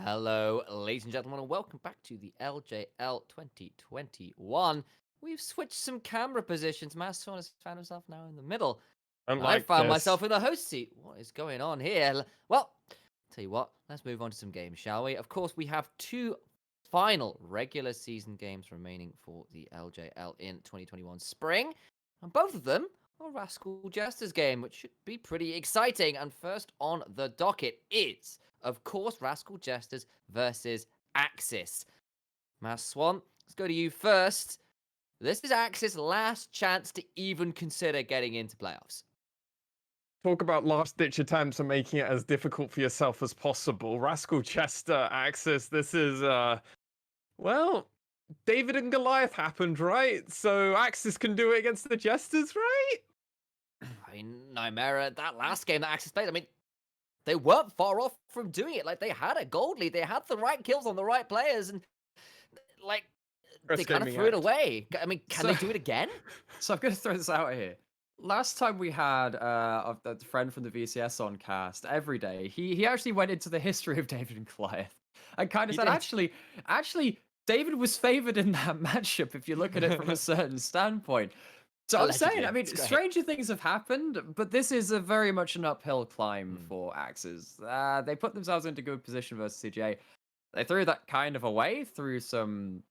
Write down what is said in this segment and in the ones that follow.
Hello, ladies and gentlemen, and welcome back to the LJL 2021. We've switched some camera positions. Masson has found himself now in the middle. And I Unlike found this. myself in the host seat. What is going on here? Well, tell you what, let's move on to some games, shall we? Of course, we have two final regular season games remaining for the LJL in 2021 spring. And both of them are Rascal Jester's game, which should be pretty exciting. And first on the docket is, of course, Rascal Jesters versus AXIZ. Mass Swan, let's go to you first. This is AXIZ's last chance to even consider getting into playoffs. Talk about last-ditch attempts and making it as difficult for yourself as possible. Rascal Jester, AXIZ, this is, well, David and Goliath happened, right? So AXIZ can do it against the Jesters, right? I mean, Nymera, that last game that AXIZ played, I mean, they weren't far off from doing it. Like, they had a gold lead. They had the right kills on the right players, and, like, they kind of threw it away. I mean, can they do it again? So I'm going to throw this out here. Last time we had a friend from the VCS on cast every day, he actually went into the history of David and Goliath and kind of said, actually, David was favored in that matchup if you look at it from a certain standpoint. So Allegedly, I'm saying, I mean, stranger things have happened, but this is a very much an uphill climb for AXIZ. They put themselves into good position versus CGA. They threw that kind of away through some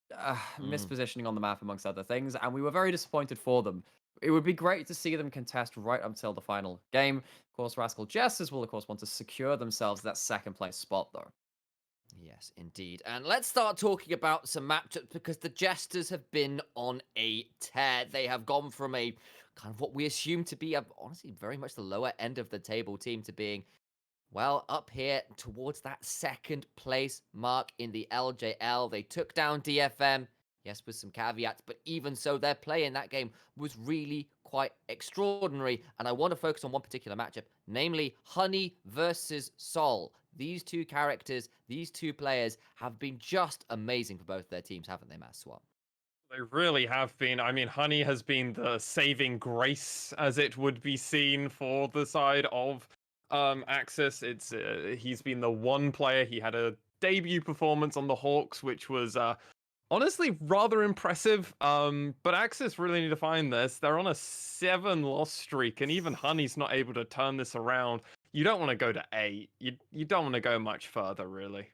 mispositioning on the map, amongst other things, and we were very disappointed for them. It would be great to see them contest right until the final game. Of course, Rascal Jesters will, of course, want to secure themselves that second place spot, though. Yes, indeed. And let's start talking about some matchups because the Jesters have been on a tear. They have gone from a kind of what we assume to be, honestly, very much the lower end of the table team to being, well, up here towards that second place mark in the LJL. They took down DFM, yes, with some caveats, but even so, their play in that game was really quite extraordinary. And I want to focus on one particular matchup, namely Honey versus Sol. These two characters, these two players have been just amazing for both their teams, haven't they, Matt Swap? They really have been. I mean, Honey has been the saving grace, as it would be seen, for the side of AXIZ. It's he's been the one player. He had a debut performance on the Hawks, which was honestly rather impressive. But AXIZ really need to find this. They're on a 7-loss streak, and even Honey's not able to turn this around. You don't want to go to 8. You don't want to go much further, really.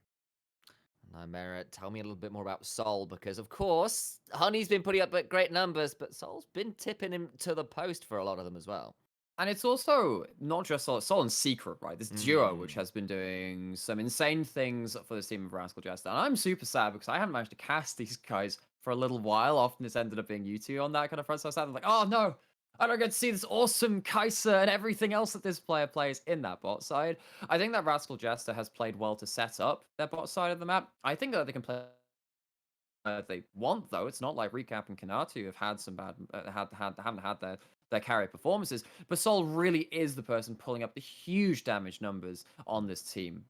Nymera, tell me a little bit more about Sol, because of course, Honey's been putting up great numbers, but Sol's been tipping him to the post for a lot of them as well. And it's also not just Sol and Secret, right? This duo, which has been doing some insane things for this team of Rascal Jester. And I'm super sad because I haven't managed to cast these guys for a little while. Often it's ended up being you two on that kind of front. So I'm like, oh no, I don't get to see this awesome Kaiser and everything else that this player plays in that bot side. I think that Rascal Jester has played well to set up their bot side of the map. I think that they can play they want, though. It's not like Recap and Kanatu have had some bad, haven't had their carry performances. But Sol really is the person pulling up the huge damage numbers on this team.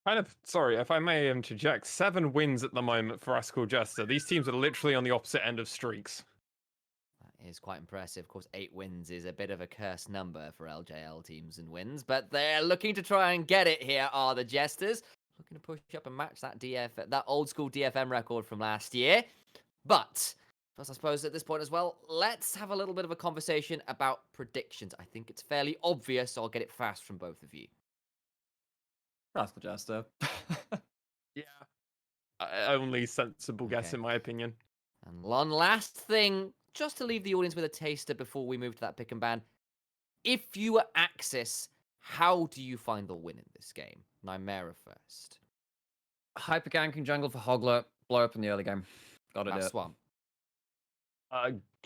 Kind of, sorry, if I may interject, 7 wins at the moment for Rascal Jester. These teams are literally on the opposite end of streaks. That is quite impressive. Of course, 8 wins is a bit of a cursed number for LJL teams and wins, but they're looking to try and get it here, are the Jesters. Looking to push up and match that old school DFM record from last year. But first, I suppose at this point as well, let's have a little bit of a conversation about predictions. I think it's fairly obvious, so I'll get it fast from both of you. Rascal Jester. Yeah. Only sensible guess, in my opinion. And one last thing, just to leave the audience with a taster before we move to that pick and ban. If you were AXIZ, how do you find the win in this game? Nymera first. Hyper ganking jungle for Hogler. Blow up in the early game. Gotta do it. Swamp.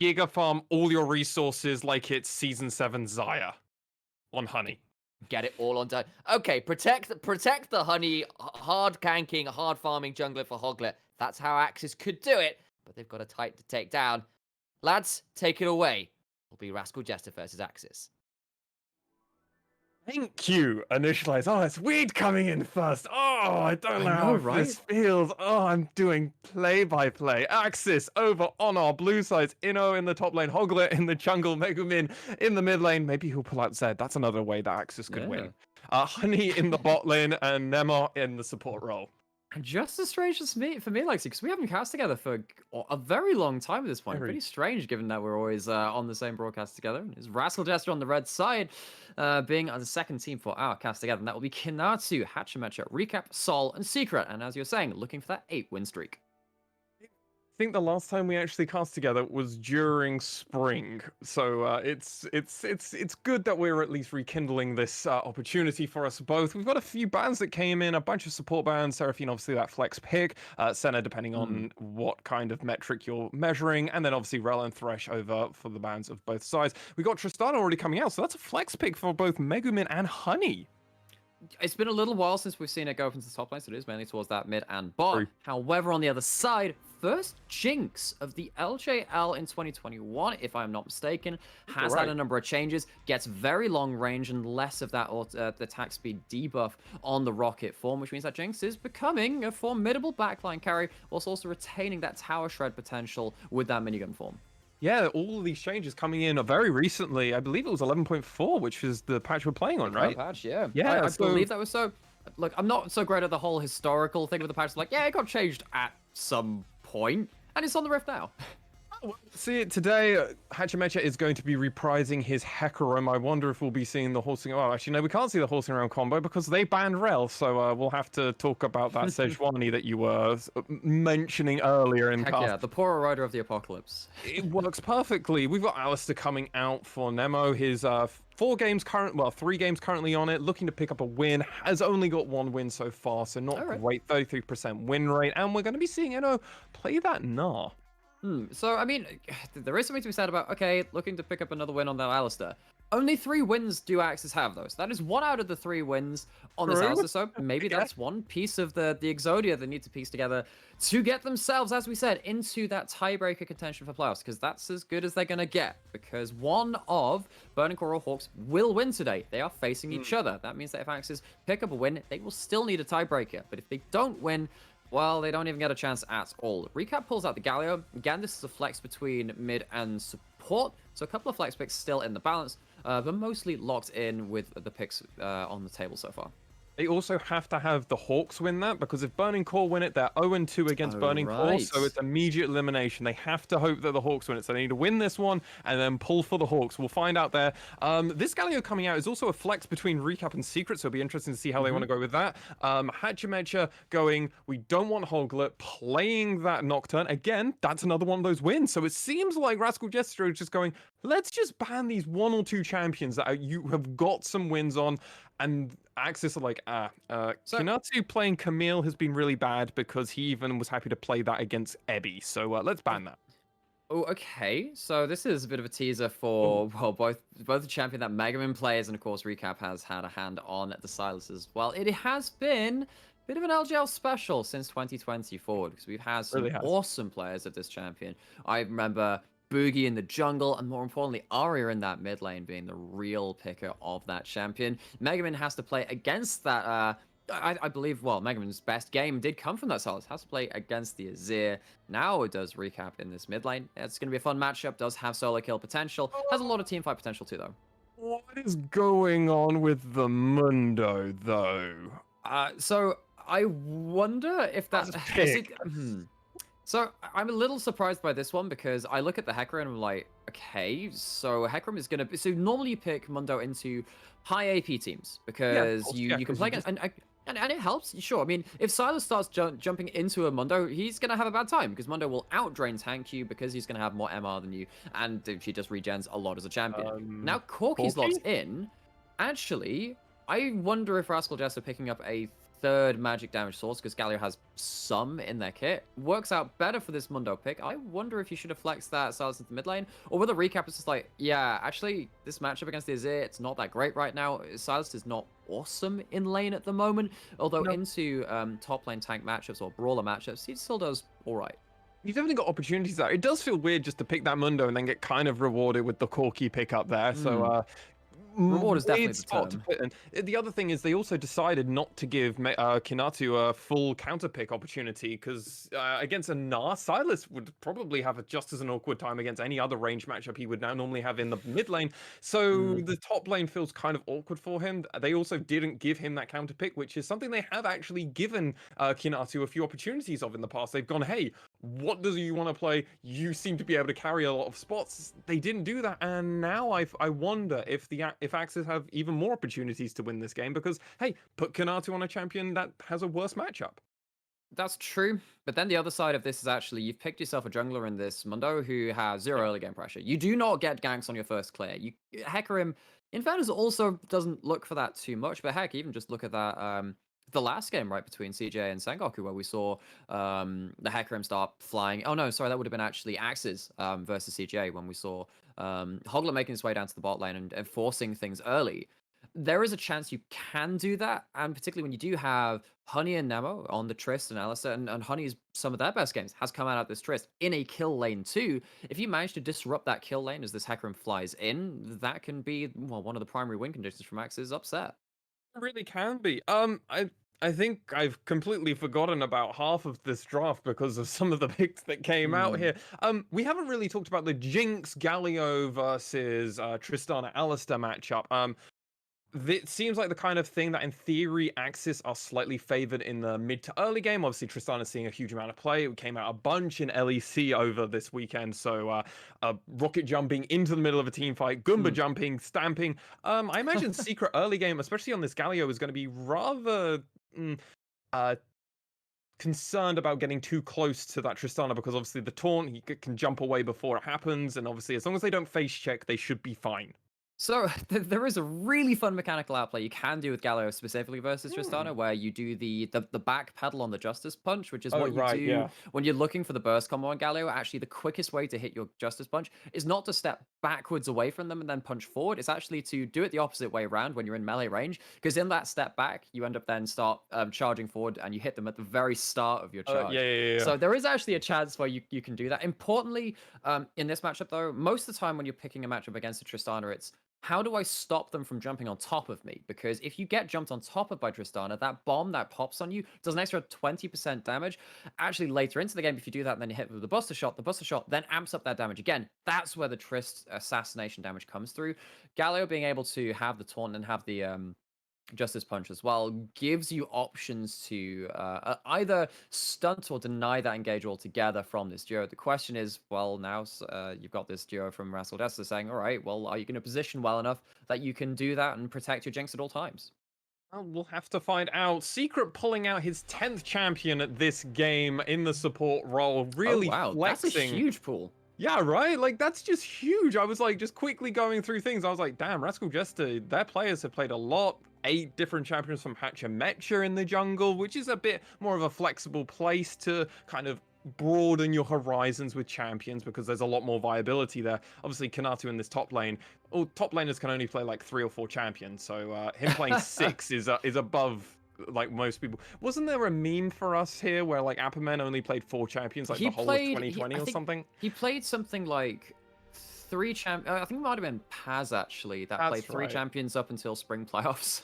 Giga farm all your resources like it's Season 7 Zaya on Honey. Get it all on time. Okay, protect the Honey, hard ganking, hard farming jungler for Hoglet. That's how AXIZ could do it, but they've got a type to take down. Lads, take it away. It'll be Rascal Jester versus AXIZ. Thank you, Initialize. Oh, it's weird coming in first. Oh, I don't know how this feels. Oh, I'm doing play-by-play. AXIZ over on our blue sides. Inno in the top lane. Hoglet in the jungle. Megumin in the mid lane. Maybe he'll pull out Zed. That's another way that AXIZ could win. Honey in the bot lane and Nema in the support role. And just as strange as for me, Lexi, because we haven't cast together for a very long time at this point. Very. Pretty strange, given that we're always on the same broadcast together. It's Rascal Jester on the red side, being on the second team for our cast together, and that will be Kinatu, Hachimecha, Recap, Sol, and Secret. And as you're saying, looking for that 8-win streak. I think the last time we actually cast together was during spring, so it's good that we're at least rekindling this opportunity for us both. We've got a few bans that came in, a bunch of support bans. Seraphine, obviously that flex pick, Senna depending on what kind of metric you're measuring, and then obviously Rel and Thresh over for the bans of both sides. We got Tristana already coming out, so that's a flex pick for both Megumin and Honey. It's been a little while since we've seen it go up into the top lane, so it is mainly towards that mid and bot. However, on the other side, first Jinx of the LJL in 2021, if I'm not mistaken, has had a number of changes, gets very long range and less of that attack speed debuff on the rocket form, which means that Jinx is becoming a formidable backline carry, whilst also retaining that tower shred potential with that minigun form. Yeah, all of these changes coming in very recently. I believe it was 11.4, which is the patch we're playing on, right? Patch, yeah. Yeah, I believe that was so. Look, I'm not so great at the whole historical thing with the patch. Like, yeah, it got changed at some point, and it's on the Rift now. See, today, Hachimecha is going to be reprising his Hecarim. I wonder if we'll be seeing the horsing... Oh, actually, no, we can't see the horsing around combo because they banned Rel, so we'll have to talk about that Sejuani that you were mentioning earlier in cast. Yeah, the poorer rider of the apocalypse. It works perfectly. We've got Alistair coming out for Nemo. His 3 games currently on it, looking to pick up a win. Has only got 1 win so far, so not great. 33% win rate, and we're going to be seeing Eno play that Gnar. So, I mean, there is something to be said about, okay, looking to pick up another win on that Alistair. Only 3 wins do AXIZ have, though. So that is 1 out of the 3 wins on this Alistair. So maybe that's one piece of the Exodia they need to piece together to get themselves, as we said, into that tiebreaker contention for playoffs, because that's as good as they're going to get. Because one of Burning Coral Hawks will win today. They are facing each other. That means that if AXIZ pick up a win, they will still need a tiebreaker. But if they don't win, well, they don't even get a chance at all. Recap pulls out the Galio. Again, this is a flex between mid and support. So a couple of flex picks still in the balance, but mostly locked in with the picks on the table so far. They also have to have the Hawks win that, because if Burning Core win it, they're 0-2 against Burning Core, so it's immediate elimination. They have to hope that the Hawks win it, so they need to win this one and then pull for the Hawks. We'll find out there. This Galio coming out is also a flex between Recap and Secret, so it'll be interesting to see how they want to go with that. Hachimecha going, we don't want Hoglet, playing that Nocturne. Again, that's another one of those wins. So it seems like Rascal Jester is just going, let's just ban these 1 or 2 champions that you have got some wins on. And AXIZ are like, Kinatu playing Camille has been really bad because he even was happy to play that against Ebby. So let's ban that. Oh, okay. So this is a bit of a teaser for well, both the champion that Megaman plays, and of course Recap has had a hand on at the Silas as well. It has been a bit of an LJL special since 2020 forward, because we've had some awesome players of this champion. I remember Boogie in the jungle, and more importantly, Arya in that mid lane being the real picker of that champion. Megaman has to play against that, I believe, well, Megaman's best game did come from that Silas. Has to play against the Azir. Now it does Recap in this mid lane. It's going to be a fun matchup, does have solo kill potential, has a lot of teamfight potential too, though. What is going on with the Mundo, though? So I wonder if that's... So I'm a little surprised by this one, because I look at the Hecarim and I'm like, okay, so Hecarim is going to be... So normally you pick Mundo into high AP teams, because you can play against... And it helps, sure. I mean, if Silas starts jumping into a Mundo, he's going to have a bad time, because Mundo will outdrain tank you, because he's going to have more MR than you, and he just regens a lot as a champion. Now Corky's locked in. Actually, I wonder if Rascal Jester picking up a 3rd magic damage source, because Galio has some in their kit, works out better for this Mundo pick. I wonder if you should have flexed that Silas into mid lane, or whether Recap is just like, yeah, actually, this matchup against the Azir, it's not that great right now. Silas is not awesome in lane at the moment, although into top lane tank matchups or brawler matchups, he still does all right. You've definitely got opportunities there. It does feel weird just to pick that Mundo and then get kind of rewarded with the Corky pick up there. So Reward is definitely weird the spot to term. put in. The other thing is they also decided not to give Kinatu a full counter pick opportunity because against a Gnar, Silas would probably have just as an awkward time against any other range matchup he would now normally have in the mid lane. So the top lane feels kind of awkward for him. They also didn't give him that counter pick, which is something they have actually given Kinatu a few opportunities of in the past. They've gone, hey, what does you want to play? You seem to be able to carry a lot of spots. They didn't do that, and now I wonder if AXIZ have even more opportunities to win this game because hey, put Kanatu on a champion that has a worse matchup. That's true, but then the other side of this is actually you've picked yourself a jungler in this Mundo who has zero early game pressure. You do not get ganks on your first clear. You Hecarim, in fairness, also doesn't look for that too much. But heck, even just look at that the last game right between CJ and Sengoku where we saw the Hecarim start flying. Oh no, sorry, that would have been actually AXIZ versus CJ when we saw Hogla making his way down to the bot lane and forcing things early. There is a chance you can do that, and particularly when you do have Honey and Nemo on the Trist and Alistair, and Honey's some of their best games has come out of this Trist in a kill lane too. If you manage to disrupt that kill lane as this Hecarim flies in, that can be one of the primary win conditions from AXIZ upset. It really can be. I think I've completely forgotten about half of this draft because of some of the picks that came out here. We haven't really talked about the Jinx Galio versus Tristana Alistair matchup. It seems like the kind of thing that in theory AXIZ are slightly favored in the mid to early game. Obviously Tristana is seeing a huge amount of play. It came out a bunch in LEC over this weekend. So rocket jumping into the middle of a team fight, Goomba jumping, stamping. I imagine secret early game, especially on this Galio, is going to be rather concerned about getting too close to that Tristana because obviously the taunt, he can jump away before it happens. And obviously as long as they don't face check, they should be fine. So there is a really fun mechanical outplay you can do with Galio specifically versus Tristana, where you do the back pedal on the Justice Punch, which is what you do when you're looking for the burst combo on Galio. Actually, the quickest way to hit your Justice Punch is not to step backwards away from them and then punch forward. It's actually to do it the opposite way around when you're in melee range, because in that step back, you end up then start charging forward and you hit them at the very start of your charge. So there is actually a chance where you can do that. Importantly, in this matchup though, most of the time when you're picking a matchup against a Tristana, it's how do I stop them from jumping on top of me? Because if you get jumped on top of by Tristana, that bomb that pops on you does an extra 20% damage. Actually, later into the game, if you do that and then you hit with the Buster Shot then amps up that damage again. That's where the Trist assassination damage comes through. Galio being able to have the taunt and have the Justice Punch as well gives you options to either stunt or deny that engage altogether from this duo. The question is, well, now you've got this duo from Rascal Jester saying, all right, well, are you going to position well enough that you can do that and protect your Jinx at all times? Well, we'll have to find out. Secret pulling out his 10th champion at this game in the support role, really flexing. That's a huge pull. Yeah, right? Like, that's just huge. I was like, just quickly going through things. I was like, damn, Rascal Jester, their players have played a lot. 8 different champions from Hachimecha in the jungle, which is a bit more of a flexible place to kind of broaden your horizons with champions because there's a lot more viability there. Obviously, Kanatu in this top lane, top laners can only play like 3 or 4 champions, so him playing 6 is above like most people. Wasn't there a meme for us here where like Apperman only played 4 champions like the whole of 2020 or something? He played something like 3 I think it might have been Paz actually that played 3 champions up until spring playoffs.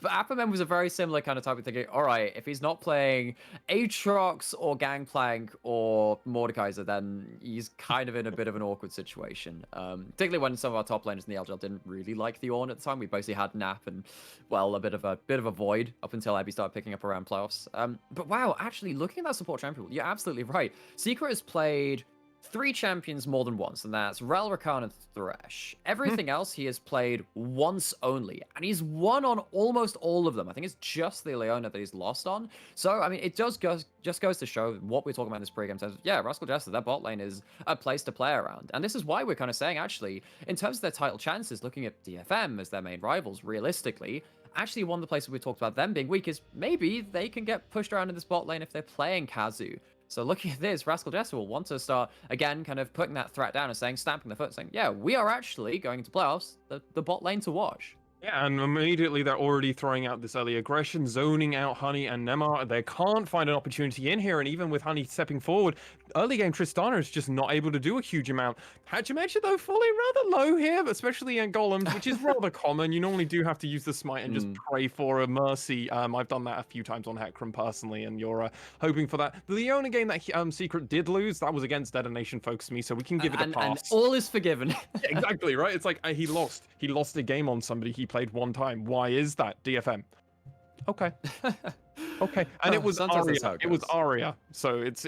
But Apperman was a very similar kind of type of thinking. All right, if he's not playing Aatrox or Gangplank or Mordekaiser, then he's kind of in a bit of an awkward situation. Particularly when some of our top laners in the LJL didn't really like the Ornn at the time. We basically had Nap and, well, a bit of a void up until Abby started picking up around playoffs. But wow, actually looking at that support champion, you're absolutely right. Secret has played 3 champions more than once, and that's Rel, Rakan, and Thresh. Everything else he has played once only, and he's won on almost all of them. I think it's just the Leona that he's lost on. So, I mean, it just goes to show what we're talking about in this pregame says, yeah, Rascal Jester, their bot lane is a place to play around. And this is why we're kind of saying, actually, in terms of their title chances, looking at DFM as their main rivals, realistically, actually one of the places we talked about them being weak is maybe they can get pushed around in this bot lane if they're playing Kazu. So looking at this, Rascal Jester will want to start, again, kind of putting that threat down and saying, stamping the foot, saying, yeah, we are actually going into playoffs, the bot lane to watch. Yeah, and immediately they're already throwing out this early aggression, zoning out Honey and Nemar. They can't find an opportunity in here, and even with Honey stepping forward, early game Tristana is just not able to do a huge amount. Hachimecha, though, falling rather low here, especially in Golems, which is rather common. You normally do have to use the Smite and just pray for a mercy. I've done that a few times on Hecarim personally, and you're hoping for that. The only game that Secret did lose, that was against Detonation Focus Me, so we can give it a pass. And all is forgiven. Yeah, exactly, right? It's like he lost. He lost a game on somebody he played one time. Why is that? DFM. Okay. Okay. And it was Aria. It was Aria. So it's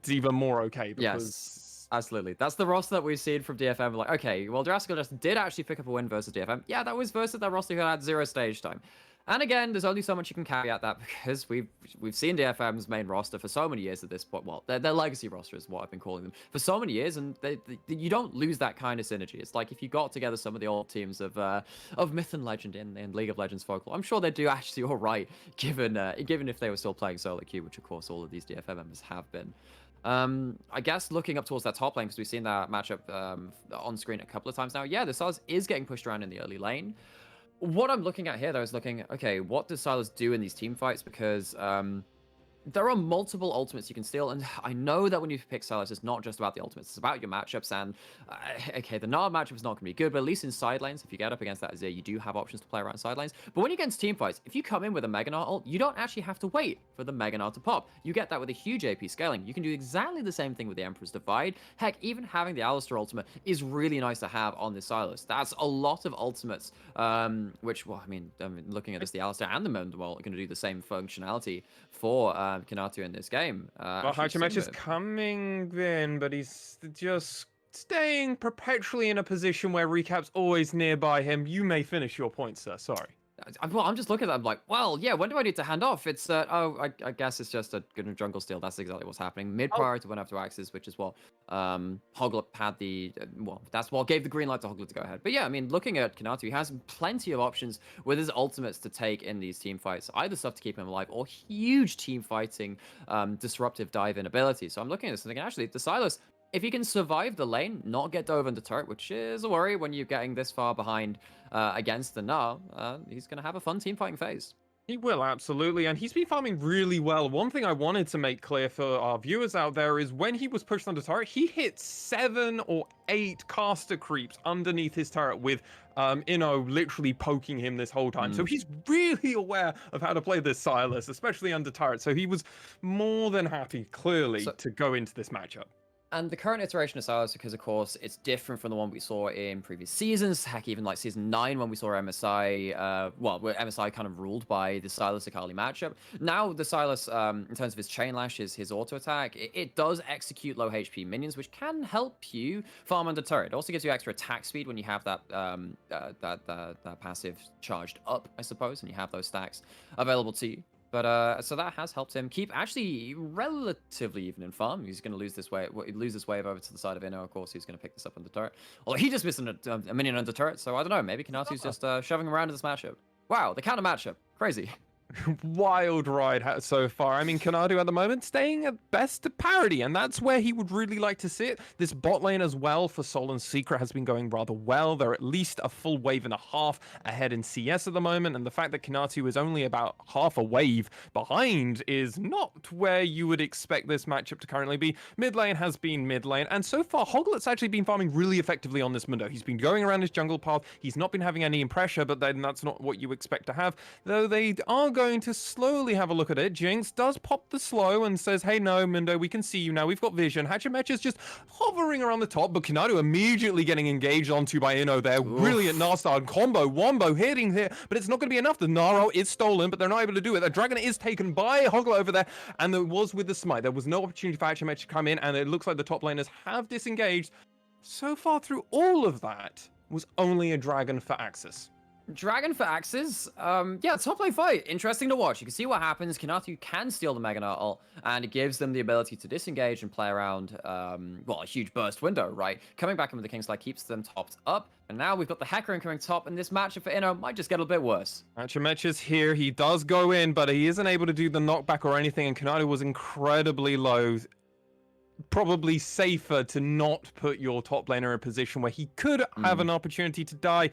even more okay. Because... Yes, absolutely. That's the roster that we've seen from DFM. Like, okay, well, Rascal Jester did actually pick up a win versus DFM. Yeah, that was versus that roster who had 0 stage time. And again, there's only so much you can caveat that because we've seen DFM's main roster for so many years at this point. Well, their legacy roster is what I've been calling them for so many years, and you don't lose that kind of synergy. It's like if you got together some of the old teams of Myth and Legend in League of Legends folklore, I'm sure they'd do actually all right, given if they were still playing solo queue, which of course all of these DFM members have been. I guess looking up towards that top lane, because we've seen that matchup on screen a couple of times now. Yeah, the Sylas is getting pushed around in the early lane. What I'm looking at here, though, is looking, okay, what does Sylas do in these team fights? Because there are multiple ultimates you can steal, and I know that when you pick Sylas, it's not just about the ultimates, it's about your matchups, and okay, the Nard matchup is not going to be good, but at least in side lanes, if you get up against that Azir, you do have options to play around side lanes. But when you get into team fights, if you come in with a Mega Nard ult, you don't actually have to wait for the Mega Nard to pop. You get that with a huge AP scaling. You can do exactly the same thing with the Emperor's Divide. Heck, even having the Alistar ultimate is really nice to have on this Sylas. That's a lot of ultimates, which, well, I mean, looking at this, the Alistar and the Mendwell are going to do the same functionality for Kanatu in this game. Well, Hachimecha's coming in, but he's just staying perpetually in a position where Recap's always nearby him. You may finish your point, sir. Sorry. Well, I'm just looking at that. I'm like, well, yeah, when do I need to hand off? It's, I guess it's just a good jungle steal. That's exactly what's happening. Mid-priority went after AXIZ, which is what Hoglet had the, well, that's what gave the green light to Hoglet to go ahead. But yeah, I mean, looking at Kanatu, he has plenty of options with his ultimates to take in these team fights. Either stuff to keep him alive or huge team fighting, disruptive dive-in ability. So I'm looking at this and thinking, actually, the Sylas, if he can survive the lane, not get dove into turret, which is a worry when you're getting this far behind against the Gnar, he's going to have a fun team fighting phase. He will, absolutely, and he's been farming really well. One thing I wanted to make clear for our viewers out there is when he was pushed under turret, he hit 7 or 8 caster creeps underneath his turret with Inno literally poking him this whole time. So he's really aware of how to play this Sylas, especially under turret. So he was more than happy, clearly, to go into this matchup. And the current iteration of Sylas, because of course it's different from the one we saw in previous seasons, heck, even like season 9 when we saw MSI, where MSI kind of ruled by the Sylas Akali matchup. Now the Sylas, in terms of his chain lash, his auto attack, it does execute low HP minions, which can help you farm under turret. It also gives you extra attack speed when you have that that passive charged up, I suppose, and you have those stacks available to you. But so that has helped him keep actually relatively even in farm. He's going to lose this wave. Lose this wave over to the side of Inno. Of course, he's going to pick this up under turret. Although he just missed a minion under turret, so I don't know. Maybe Kanatu's just shoving him around in this matchup. Wow, the counter matchup, crazy. Wild ride so far. I mean, Kanatu at the moment staying at best to parity, and that's where he would really like to sit. This bot lane as well for Sol and Secret has been going rather well. They're at least a full wave and a half ahead in CS at the moment, and the fact that Kanatu is only about half a wave behind is not where you would expect this matchup to currently be. Mid lane has been mid lane, and so far Hoglet's actually been farming really effectively on this Mundo. He's been going around his jungle path. He's not been having any pressure, but then that's not what you expect to have. Though they are going to slowly have a look at it. Jinx does pop the slow and says, hey, no, Mundo, we can see you now. We've got vision. Hachimecha's just hovering around the top, but Kanatu immediately getting engaged onto by Inno there. Oof. Brilliant Gnar combo, wombo hitting here, but it's not going to be enough. The Gnar is stolen, but they're not able to do it. The dragon is taken by Hoglet over there, and there was with the smite. There was no opportunity for Hachimecha to come in, and it looks like the top laners have disengaged. So far through all of that was only a dragon for AXIZ. Dragon for AXIZ, yeah, top lane fight, interesting to watch. You can see what happens. Kanatu can steal the Mega Gnar ult, and it gives them the ability to disengage and play around, well, a huge burst window, right? Coming back in with the Kingslayer keeps them topped up, and now we've got the Hecarim coming top, and this matchup for Inno might just get a bit worse. Hachimecha's here, he does go in, but he isn't able to do the knockback or anything, and Kanatu was incredibly low. Probably safer to not put your top laner in a position where he could have an opportunity to die.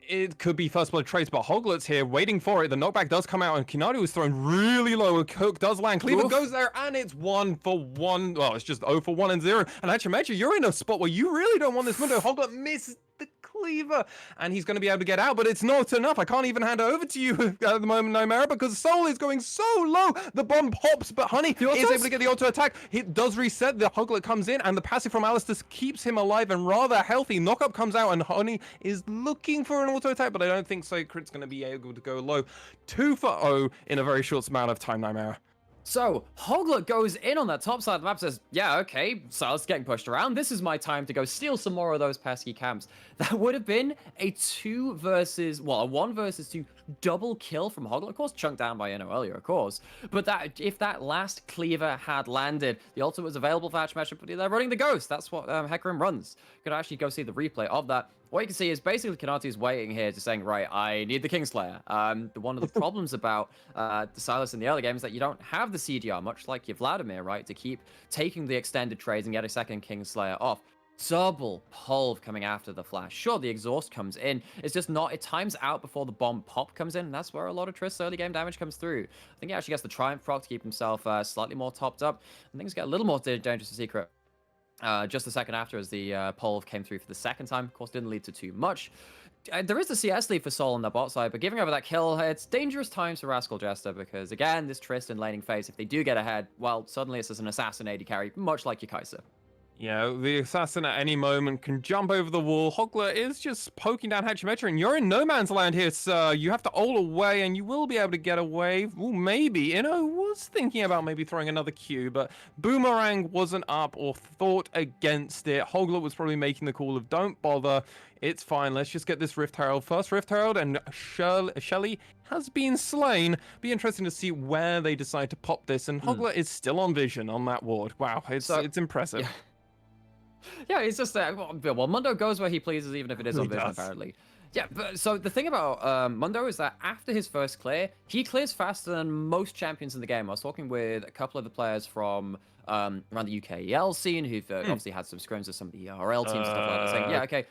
It could be first blood trades, but Hoglet's here waiting for it. The knockback does come out, and Kinadu is thrown really low. A cook does land. Cleaver goes there, and it's 1 for 1. Well, it's just 0 for 1 and 0. And Hachimecha, you're in a spot where you really don't want this window. Hoglet misses the cleaver, and he's going to be able to get out, but it's not enough. I can't even hand it over to you at the moment, Nomera, because Soul is going so low. The bomb pops, but Honey is able to get the auto attack. It does reset. The Hoglet comes in, and the passive from Alistus keeps him alive and rather healthy. Knockup comes out, and Honey is looking for an auto attack, but I don't think Sacred's going to be able to go low. 2 for 0 in a very short amount of time, Nomera. So, Hoglet goes in on that top side of the map, says, yeah, okay, Silas getting pushed around. This is my time to go steal some more of those pesky camps. That would have been a 1 versus 2 double kill from Hoglet. Of course, chunked down by Inno earlier, of course. But that if that last cleaver had landed, the ultimate was available for Hachimecha, but they're running the Ghost. That's what Hecarim runs. You could actually go see the replay of that. What you can see is basically Kanati's waiting here to saying, right, I need the Kingslayer. One of the problems about the Silas in the early game is that you don't have the CDR, much like your Vladimir, right, to keep taking the extended trades and get a second Kingslayer off. Double Pulve coming after the flash. Sure, the exhaust comes in. It's just not, it times out before the bomb pop comes in, and that's where a lot of Trist's early game damage comes through. I think he actually gets the Triumph proc to keep himself slightly more topped up, and things get a little more dangerous to Secret. Just a second after, as the Pulve came through for the second time. Of course, didn't lead to too much. There is the CS lead for Soul on the bot side, but giving over that kill, it's dangerous times for Rascal Jester, because again, this Trist and laning phase, if they do get ahead, well, suddenly it's just an assassin AD carry, much like your Kai'Sa. Yeah, the assassin at any moment can jump over the wall. Hoglet is just poking down Hachimecha, and you're in no man's land here, sir. You have to ult away, and you will be able to get away. Ooh, maybe. Inno was thinking about maybe throwing another Q, but Boomerang wasn't up or thought against it. Hoglet was probably making the call of don't bother. It's fine. Let's just get this Rift Herald. First Rift Herald, and Shelly has been slain. Be interesting to see where they decide to pop this, and Hoglet is still on vision on that ward. Wow, it's impressive. Yeah. Yeah, it's just well, Mundo goes where he pleases, even if it is on vision, apparently. Yeah, but so the thing about Mundo is that after his first clear, he clears faster than most champions in the game. I was talking with a couple of the players from around the UKEL scene who've obviously had some scrims with some of the ERL teams and stuff like that, saying, yeah, okay.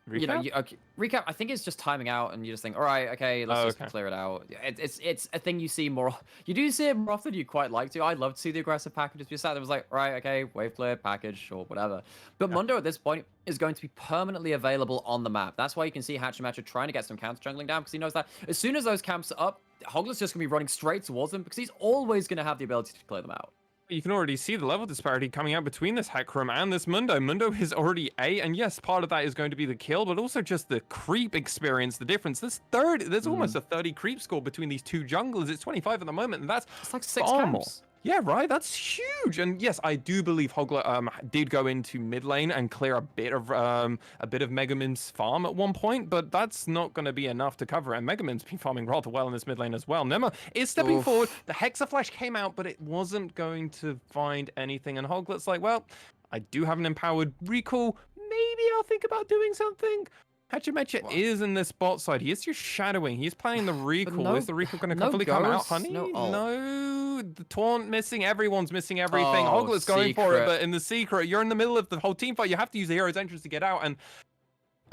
Recap? You know, recap. I think it's just timing out, and you just think, all right, okay, let's just clear it out. It's a thing you see more. You do see it more often. You quite like to. I'd love to see the aggressive packages. You sat there was like, right, okay, wave clear, package, or whatever. But Mundo at this point is going to be permanently available on the map. That's why you can see Hachimecha trying to get some counter jungling down, because he knows that as soon as those camps are up, Hoglet's just gonna be running straight towards them, because he's always gonna have the ability to clear them out. You can already see the level disparity coming out between this Hecarim and this Mundo. Mundo is already A, and yes, part of that is going to be the kill, but also just the creep experience, the difference. There's almost a 30 creep score between these two junglers. It's 25 at the moment, and that's like 6 far camps. more. Yeah, right. That's huge. And yes, I do believe Hoglet did go into mid lane and clear a bit of Megumin's farm at one point, but that's not going to be enough to cover it. And Megumin's been farming rather well in this mid lane as well. Nema is stepping forward. The Hexa Flash came out, but it wasn't going to find anything. And Hoglet's like, well, I do have an empowered recall. Maybe I'll think about doing something. Hachimecha is in this bot side. He is just shadowing. He's playing the recall. Is the recall going to fully come out, Honey? No. The taunt missing. Everyone's missing everything. Hoglet's going for it, but in the secret, you're in the middle of the whole team fight. You have to use the hero's entrance to get out. And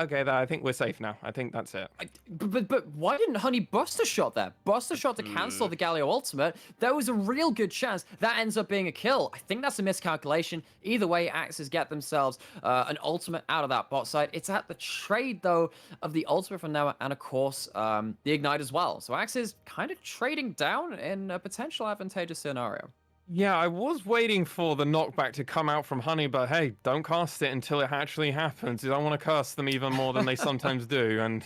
okay, I think we're safe now. I think that's it. But why didn't Honey bust a shot there? Bust a shot to cancel the Galio ultimate. There was a real good chance that ends up being a kill. I think that's a miscalculation. Either way, AXIZ get themselves an ultimate out of that bot side. It's at the trade, though, of the ultimate from Noah and, of course, the Ignite as well. So AXIZ kind of trading down in a potential advantageous scenario. Yeah, I was waiting for the knockback to come out from Honey, but hey, don't cast it until it actually happens. You don't want to curse them even more than they sometimes do. And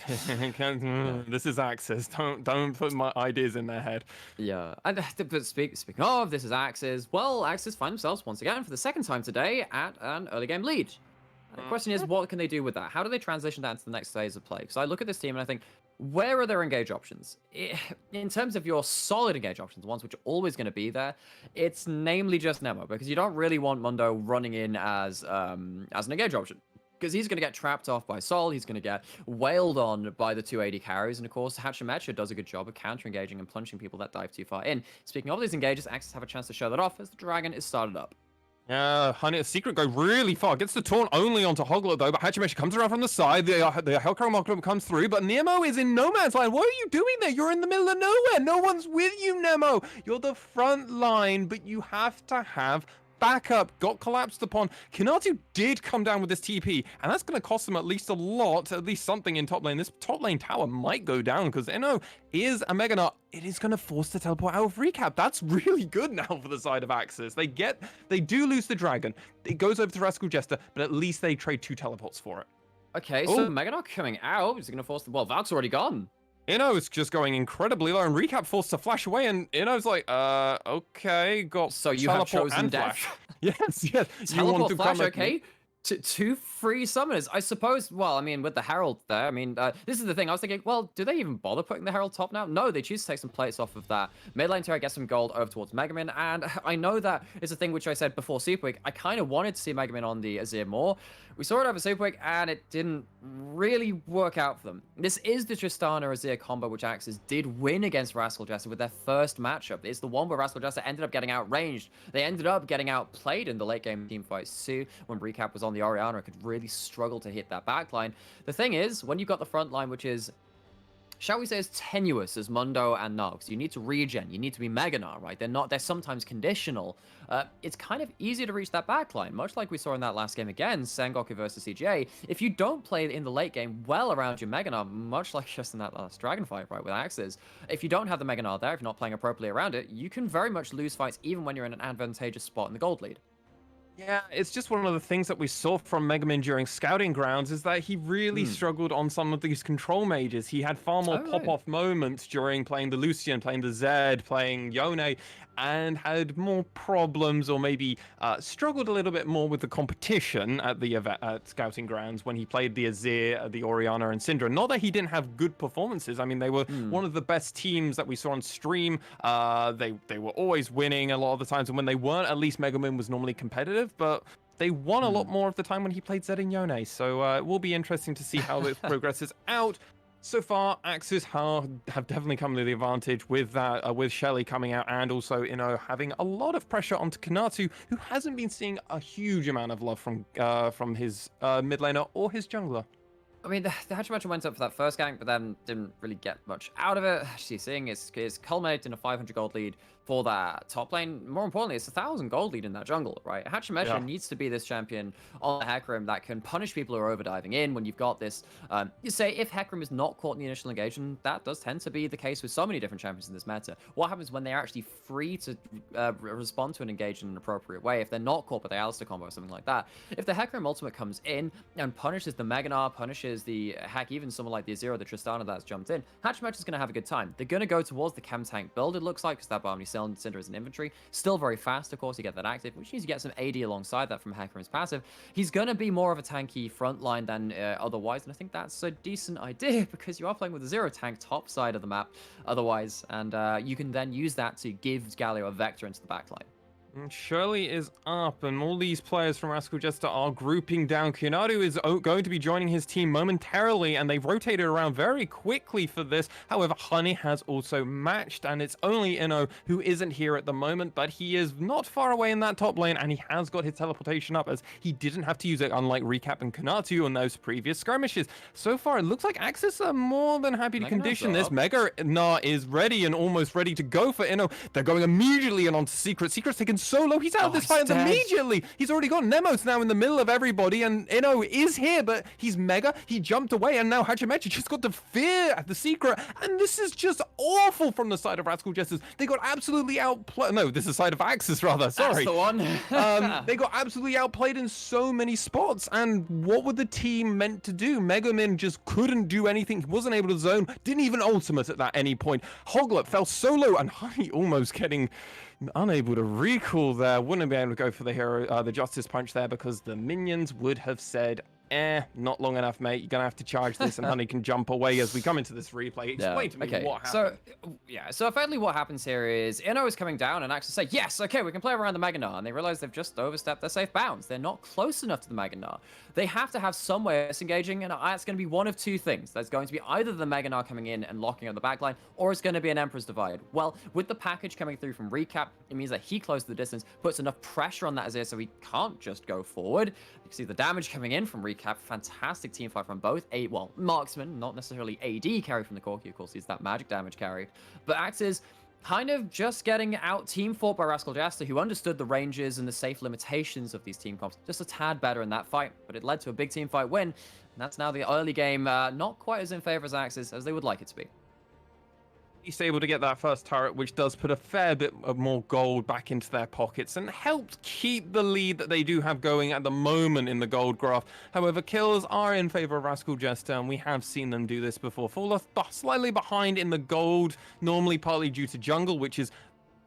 this is AXIZ. Don't put my ideas in their head. Yeah, and but speaking of, this is AXIZ. Well, AXIZ find themselves once again for the second time today at an early game lead. And the question is, what can they do with that? How do they transition that into the next phase of play? Because I look at this team and I think, where are their engage options? In terms of your solid engage options, the ones which are always going to be there, it's namely just Nemo, because you don't really want Mundo running in as an engage option. Because he's going to get trapped off by Sol, he's going to get wailed on by the 280 carries, and of course, Hachimecha does a good job of counter-engaging and punching people that dive too far in. Speaking of these engages, AXIZ have a chance to show that off as the dragon is started up. Honey, Secret go really far. Gets the taunt only onto Hoglet though, but Hachimeshi comes around from the side. The Hellcrow Mocklup comes through, but Nemo is in no man's land. What are you doing there? You're in the middle of nowhere. No one's with you, Nemo. You're the front line, but you have to have backup. Got collapsed upon. Kinatu did come down with this TP, and that's going to cost them at least a lot, at least something in top lane. This top lane tower might go down because Eno is a Mega Nut. It is going to force the teleport out of recap. That's really good now for the side of AXIZ. They do lose the dragon. It goes over to Rascal Jester, but at least they trade 2 teleports for it. Okay, so Mega Nut coming out. Is it going to force the... Well, Valk's already gone. Inno's just going incredibly low, and Recap forced to flash away, and Inno's like, okay, got so you have chosen death. Yes. You want to flash, okay? 2 free summoners, I suppose. Well, I mean, with the Herald there, I mean, this is the thing. I was thinking, well, do they even bother putting the Herald top now? No, they choose to take some plates off of that. Mid lane Terra gets some gold over towards Megamin, and I know that is a thing which I said before Super Week. I kind of wanted to see Megamin on the Azir more. We saw it over Super Week, and it didn't really work out for them. This is the Tristana Azir combo, which AXIZ did win against Rascal Jester with their first matchup. It's the one where Rascal Jester ended up getting outranged. They ended up getting outplayed in the late game team fights too. When Recap was on the Orianna, it could really struggle to hit that backline. The thing is, when you've got the front line, which is, shall we say, as tenuous as Mundo and Nox, you need to regen, you need to be Meganar, right? They're sometimes conditional. It's kind of easy to reach that backline, much like we saw in that last game again, Sengoku versus CJ. If you don't play in the late game well around your Meganar, much like just in that last Dragon fight, right, with AXIZ, if you don't have the Meganar there, if you're not playing appropriately around it, you can very much lose fights even when you're in an advantageous spot in the gold lead. Yeah, it's just one of the things that we saw from Megamin during Scouting Grounds is that he really struggled on some of these control mages. He had far more pop-off moments during playing the Lucian, playing the Zed, playing Yone, and had more problems or maybe struggled a little bit more with the competition at the at Scouting Grounds when he played the Azir, the Orianna, and Syndra. Not that he didn't have good performances. I mean, they were one of the best teams that we saw on stream. They were always winning a lot of the times, and when they weren't, at least Megamin was normally competitive, but they won a lot more of the time when he played Zed and Yone. So it will be interesting to see how this progresses out. So far, AXIZ have definitely come to the advantage with that, with Shelly coming out, and also, having a lot of pressure onto Kinatu, who hasn't been seeing a huge amount of love from his mid laner or his jungler. I mean, the Hachimechi went up for that first gank, but then didn't really get much out of it. Actually, seeing it's culminated in a 500 gold lead for that top lane. More importantly, it's 1,000 gold lead in that jungle, right? Hachimechi needs to be this champion on the Hecarim that can punish people who are overdiving in when you've got this. You say if Hecarim is not caught in the initial engagement, that does tend to be the case with so many different champions in this meta. What happens when they're actually free to respond to an engagement in an appropriate way? If they're not caught by the Alistair combo or something like that. If the Hecarim ultimate comes in and punishes the Meganar, punishes the Hack, even someone like the Azir or the Tristana that's jumped in, Hachimechi is going to have a good time. They're going to go towards the chem tank build, it looks like, because that Barney Cinder is an inventory. Still very fast, of course, you get that active, which means you get some AD alongside that from Hecarim's passive. He's going to be more of a tanky frontline than otherwise, and I think that's a decent idea because you are playing with a zero tank top side of the map otherwise, and you can then use that to give Galio a vector into the backline. Shirley is up, and all these players from Rascal Jester are grouping down. Kinatu is going to be joining his team momentarily, and they've rotated around very quickly for this. However, Honey has also matched, and it's only Inno who isn't here at the moment, but he is not far away in that top lane, and he has got his teleportation up as he didn't have to use it, unlike Recap and Kinatu on those previous skirmishes. So far, it looks like AXIZ are more than happy to condition this. Mega is ready and almost ready to go for Inno. They're going immediately and onto Secret. Secret's taken so low, he's out of this fight immediately. He's already got Nemo's now in the middle of everybody, and Inno is here, but he's Mega. He jumped away, and now Hachimechi just got the fear at the Secret, and this is just awful from the side of Rascal Jesters. They got absolutely outplayed. No, this is the side of AXIZ, rather. Sorry. That's the one. They got absolutely outplayed in so many spots, and what were the team meant to do? Megamin just couldn't do anything. He wasn't able to zone, didn't even ultimate at that any point. Hoglet fell so low, and Honey almost getting unable to recall there. Wouldn't have been able to go for the hero, the Justice Punch there, because the minions would have said not long enough, mate. You're gonna have to charge this, and Honey can jump away as we come into this replay. Explain to me what happened. So effectively what happens here is Inno is coming down and actually say, yes, okay, we can play around the Mega Gnar, and they realize they've just overstepped their safe bounds. They're not close enough to the Mega Gnar. They have to have some way of disengaging, and it's going to be one of two things. There's going to be either the Mega Gnar coming in and locking up the backline, or it's going to be an Emperor's Divide. Well, with the package coming through from Recap, it means that he closed the distance, puts enough pressure on that Azir so he can't just go forward. You can see the damage coming in from Recap. Fantastic team fight from both. Marksman, not necessarily AD carry from the Corki. Of course, he's that magic damage carry. But AXIZ kind of just getting out team fought by Rascal Jester, who understood the ranges and the safe limitations of these team comps just a tad better in that fight. But it led to a big team fight win. And that's now the early game not quite as in favor as AXIZ as they would like it to be. He's able to get that first turret, which does put a fair bit of more gold back into their pockets and helps keep the lead that they do have going at the moment in the gold graph. However, kills are in favor of Rascal Jester, and we have seen them do this before. Fall slightly behind in the gold, normally partly due to jungle, which is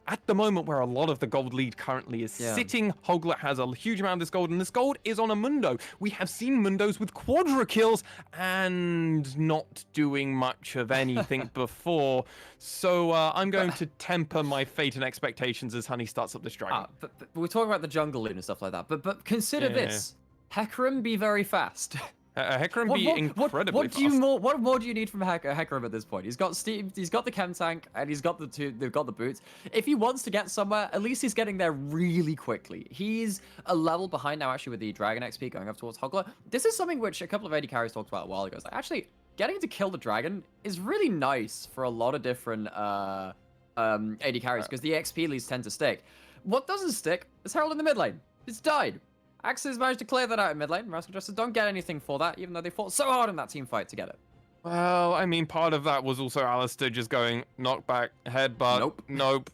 at the moment where a lot of the gold lead currently is sitting. Hoglet has a huge amount of this gold, and this gold is on a Mundo. We have seen Mundos with quadra kills and not doing much of anything before. So I'm going to temper my fate and expectations as Honey starts up this dragon. But we're talking about the jungle lead and stuff like that. But consider this. Hecarim be very fast. Hecarim be incredibly fast. What more do you need from Hecarim at this point? He's got Steve, he's got the chem tank, and they've got the boots. If he wants to get somewhere, at least he's getting there really quickly. He's a level behind now, actually, with the Dragon XP going up towards Hoglet. This is something which a couple of AD carries talked about a while ago. It's like, actually, getting to kill the dragon is really nice for a lot of different AD carries, because the XP leads tend to stick. What doesn't stick is Herald in the mid lane. It's died. AXIZ managed to clear that out in mid lane. Rascal Jester don't get anything for that, even though they fought so hard in that team fight to get it. Well, I mean, part of that was also Alistair just going knockback, headbutt, nope,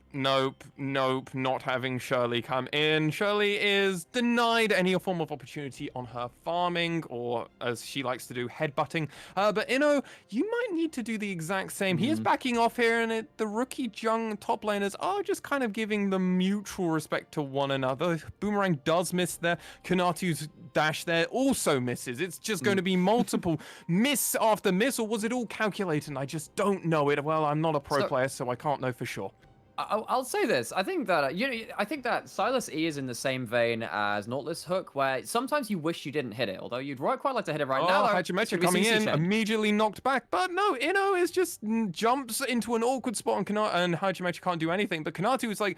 not having Shirley come in. Shirley is denied any form of opportunity on her farming, or as she likes to do, headbutting. But Inno, you might need to do the exact same. He is backing off here, and the rookie Jung top laners are just kind of giving the mutual respect to one another. Boomerang does miss there. Kanatu's dash there also misses. It's just going to be multiple miss after miss, or was it all calculated? I just don't know it. Well, I'm not a pro player, so I can't know for sure. I'll say this. I think that I think that Silas E is in the same vein as Nautilus Hook, where sometimes you wish you didn't hit it, although you'd quite like to hit it right now. Hachimecha coming in, immediately knocked back, but no, Inno is just jumps into an awkward spot on Kanatu, and Hachimecha can't do anything. But Kanatu is like,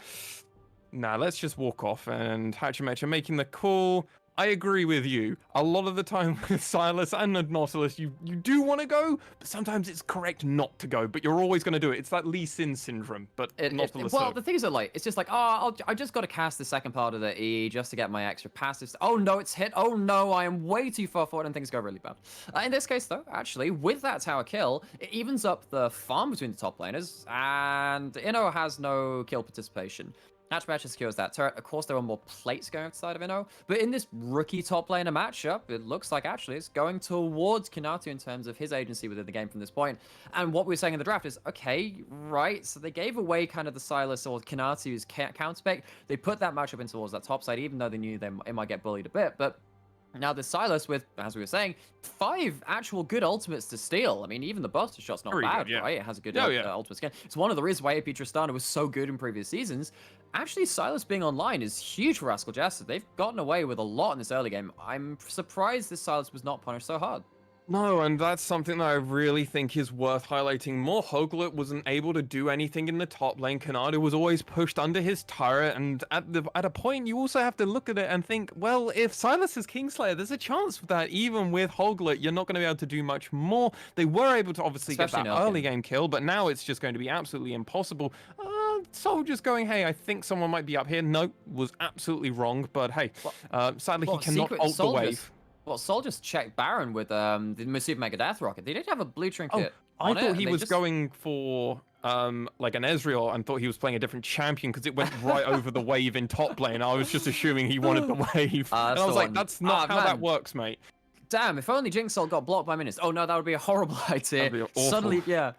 nah, let's just walk off, and Hachimecha making the call. I agree with you. A lot of the time with Silas and Nautilus, you do want to go, but sometimes it's correct not to go, but you're always going to do it. It's that Lee Sin syndrome, but Nautilus. Well, the thing is that, like, it's just like, I just got to cast the second part of the E just to get my extra passives. Oh no, it's hit. Oh no, I am way too far forward and things go really bad. In this case, though, actually, with that tower kill, it evens up the farm between the top laners, and Inno has no kill participation. Hachimecha secures that turret. Of course, there are more plates going outside of Inno, but in this rookie top laner matchup, it looks like actually it's going towards Kanatu in terms of his agency within the game from this point. And what we were saying in the draft is, okay, right, so they gave away kind of the Silas or Kanatu's counter pick. They put that matchup in towards that top side, even though they knew it might get bullied a bit, but now the Silas with, as we were saying, 5 actual good ultimates to steal. I mean, even the Buster Shot's not bad, right? It has a good ultimate skin. It's one of the reasons why AP Tristana was so good in previous seasons. Actually, Silas being online is huge for Rascal Jester. They've gotten away with a lot in this early game. I'm surprised this Silas was not punished so hard. No, and that's something that I really think is worth highlighting more. Hoglet wasn't able to do anything in the top lane. Kanatu was always pushed under his turret, and at a point you also have to look at it and think, well, if Silas is Kingslayer, there's a chance for that. Even with Hoglet, you're not going to be able to do much more. They were able to obviously get that early game kill, but now it's just going to be absolutely impossible. Soul just going, hey, I think someone might be up here. Nope, was absolutely wrong, but hey, sadly he cannot ult the wave. Well, Sol just checked Baron with the Super Mega Death Rocket. They did have a blue trinket. I thought he was going for like an Ezreal, and thought he was playing a different champion because it went right over the wave in top lane. I was just assuming he wanted the wave, and I was like, that's not how that works, mate. Damn, if only Jinx Sol got blocked by Minis. Oh no, that would be a horrible idea. That'd be awful. Suddenly, yeah.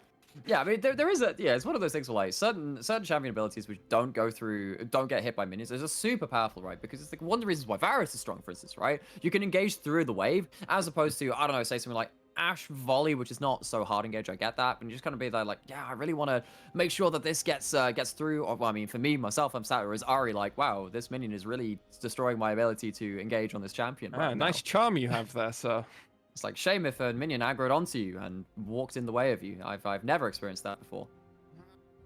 Yeah, I mean, there is it's one of those things where like certain champion abilities which don't get hit by minions is just super powerful, right? Because it's like one of the reasons why Varus is strong, for instance, right? You can engage through the wave as opposed to, I don't know, say something like Ash Volley, which is not so hard engage. I get that, but you just kind of be there like, yeah, I really want to make sure that this gets through. Or, well, I mean, for me myself, I'm sat here as Ari, like, wow, this minion is really destroying my ability to engage on this champion. Right now. Nice charm you have there, sir. It's like shame if a minion aggroed onto you and walked in the way of you. I've never experienced that before.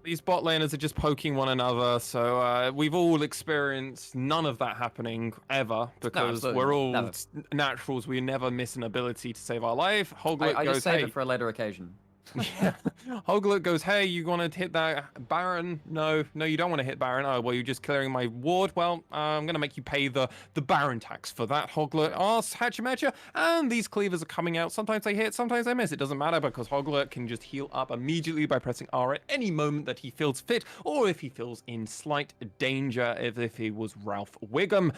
These bot laners are just poking one another, so we've all experienced none of that happening ever because we're all naturals. We never miss an ability to save our life. Hoglet I goes, just save hey. it for a later occasion. Yeah. Hoglet goes, hey, you want to hit that Baron? No, you don't want to hit Baron. Oh, well, you're just clearing my ward. Well, I'm going to make you pay the Baron tax for that. Hoglet asks Hachimecha, and these cleavers are coming out. Sometimes they hit, sometimes they miss. It doesn't matter because Hoglet can just heal up immediately by pressing R at any moment that he feels fit, or if he feels in slight danger, if he was Ralph Wiggum.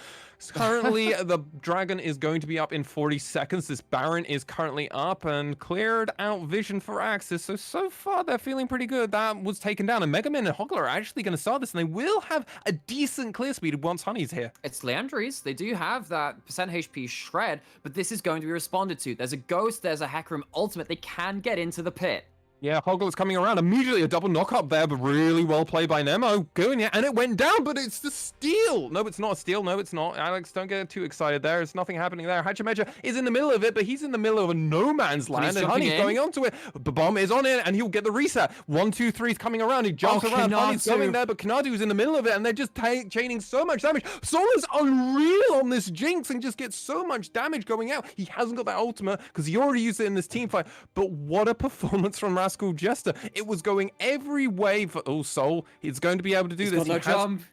Currently, the dragon is going to be up in 40 seconds. This Baron is currently up and cleared out vision for AXIZ. So far, they're feeling pretty good. That was taken down. And Mega Man and Hogler are actually going to start this, and they will have a decent clear speed once Honey's here. It's Leandries. They do have that percent HP shred, but this is going to be responded to. There's a Ghost, there's a Hecarim ultimate. They can get into the pit. Yeah, Hoglet's coming around. Immediately a double knock up there, but really well played by Nemo. Going, yeah, and it went down, but it's the steal. No, it's not a steal. No, it's not. Alex, don't get too excited there. There's nothing happening there. Hachimecha is in the middle of it, but he's in the middle of a no man's land, and Honey's going onto it. The bomb is on it, and he'll get the reset. 1, 2, 3's coming around. He jumps around. Honey's going there, but Kanatu's in the middle of it, and they're just chaining so much damage. Solar's unreal on this Jinx and just gets so much damage going out. He hasn't got that ultimate because he already used it in this team fight, but what a performance from Rascal Jester. It was going every way for Soul. He's going to be able to do this.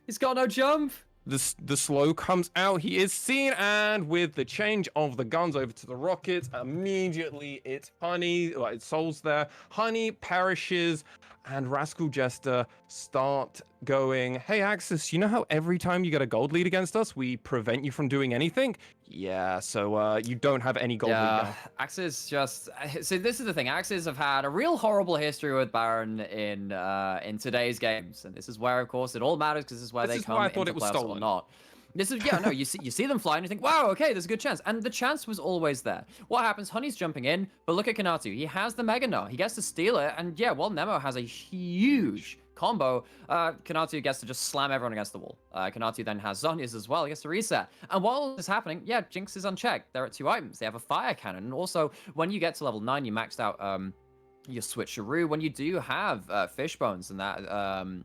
He's got no jump. The slow comes out. He is seen, and with the change of the guns over to the rockets, immediately it's Honey. Like, Soul's there. Honey perishes, and Rascal Jester start going, hey, AXIZ, you know how every time you get a gold lead against us, we prevent you from doing anything? Yeah, so you don't have any gold lead now. AXIZ just... So this is the thing. AXIZ have had a real horrible history with Baron in today's games. And this is where, of course, it all matters because this is where they come into playoffs or not. This is, yeah, no, you see them fly and you think, wow, okay, there's a good chance. And the chance was always there. What happens? Honey's jumping in, but look at Kanatu. He has the Mega Gnar. He gets to steal it. And yeah, well, Nemo has a huge combo. Kanatu gets to just slam everyone against the wall. Kanatu then has Zhonya's as well. He gets to reset. And while this is happening, yeah, Jinx is unchecked. They're at 2 items. They have a fire cannon. And also, when you get to level 9, you maxed out your switcheroo. When you do have fish bones and that,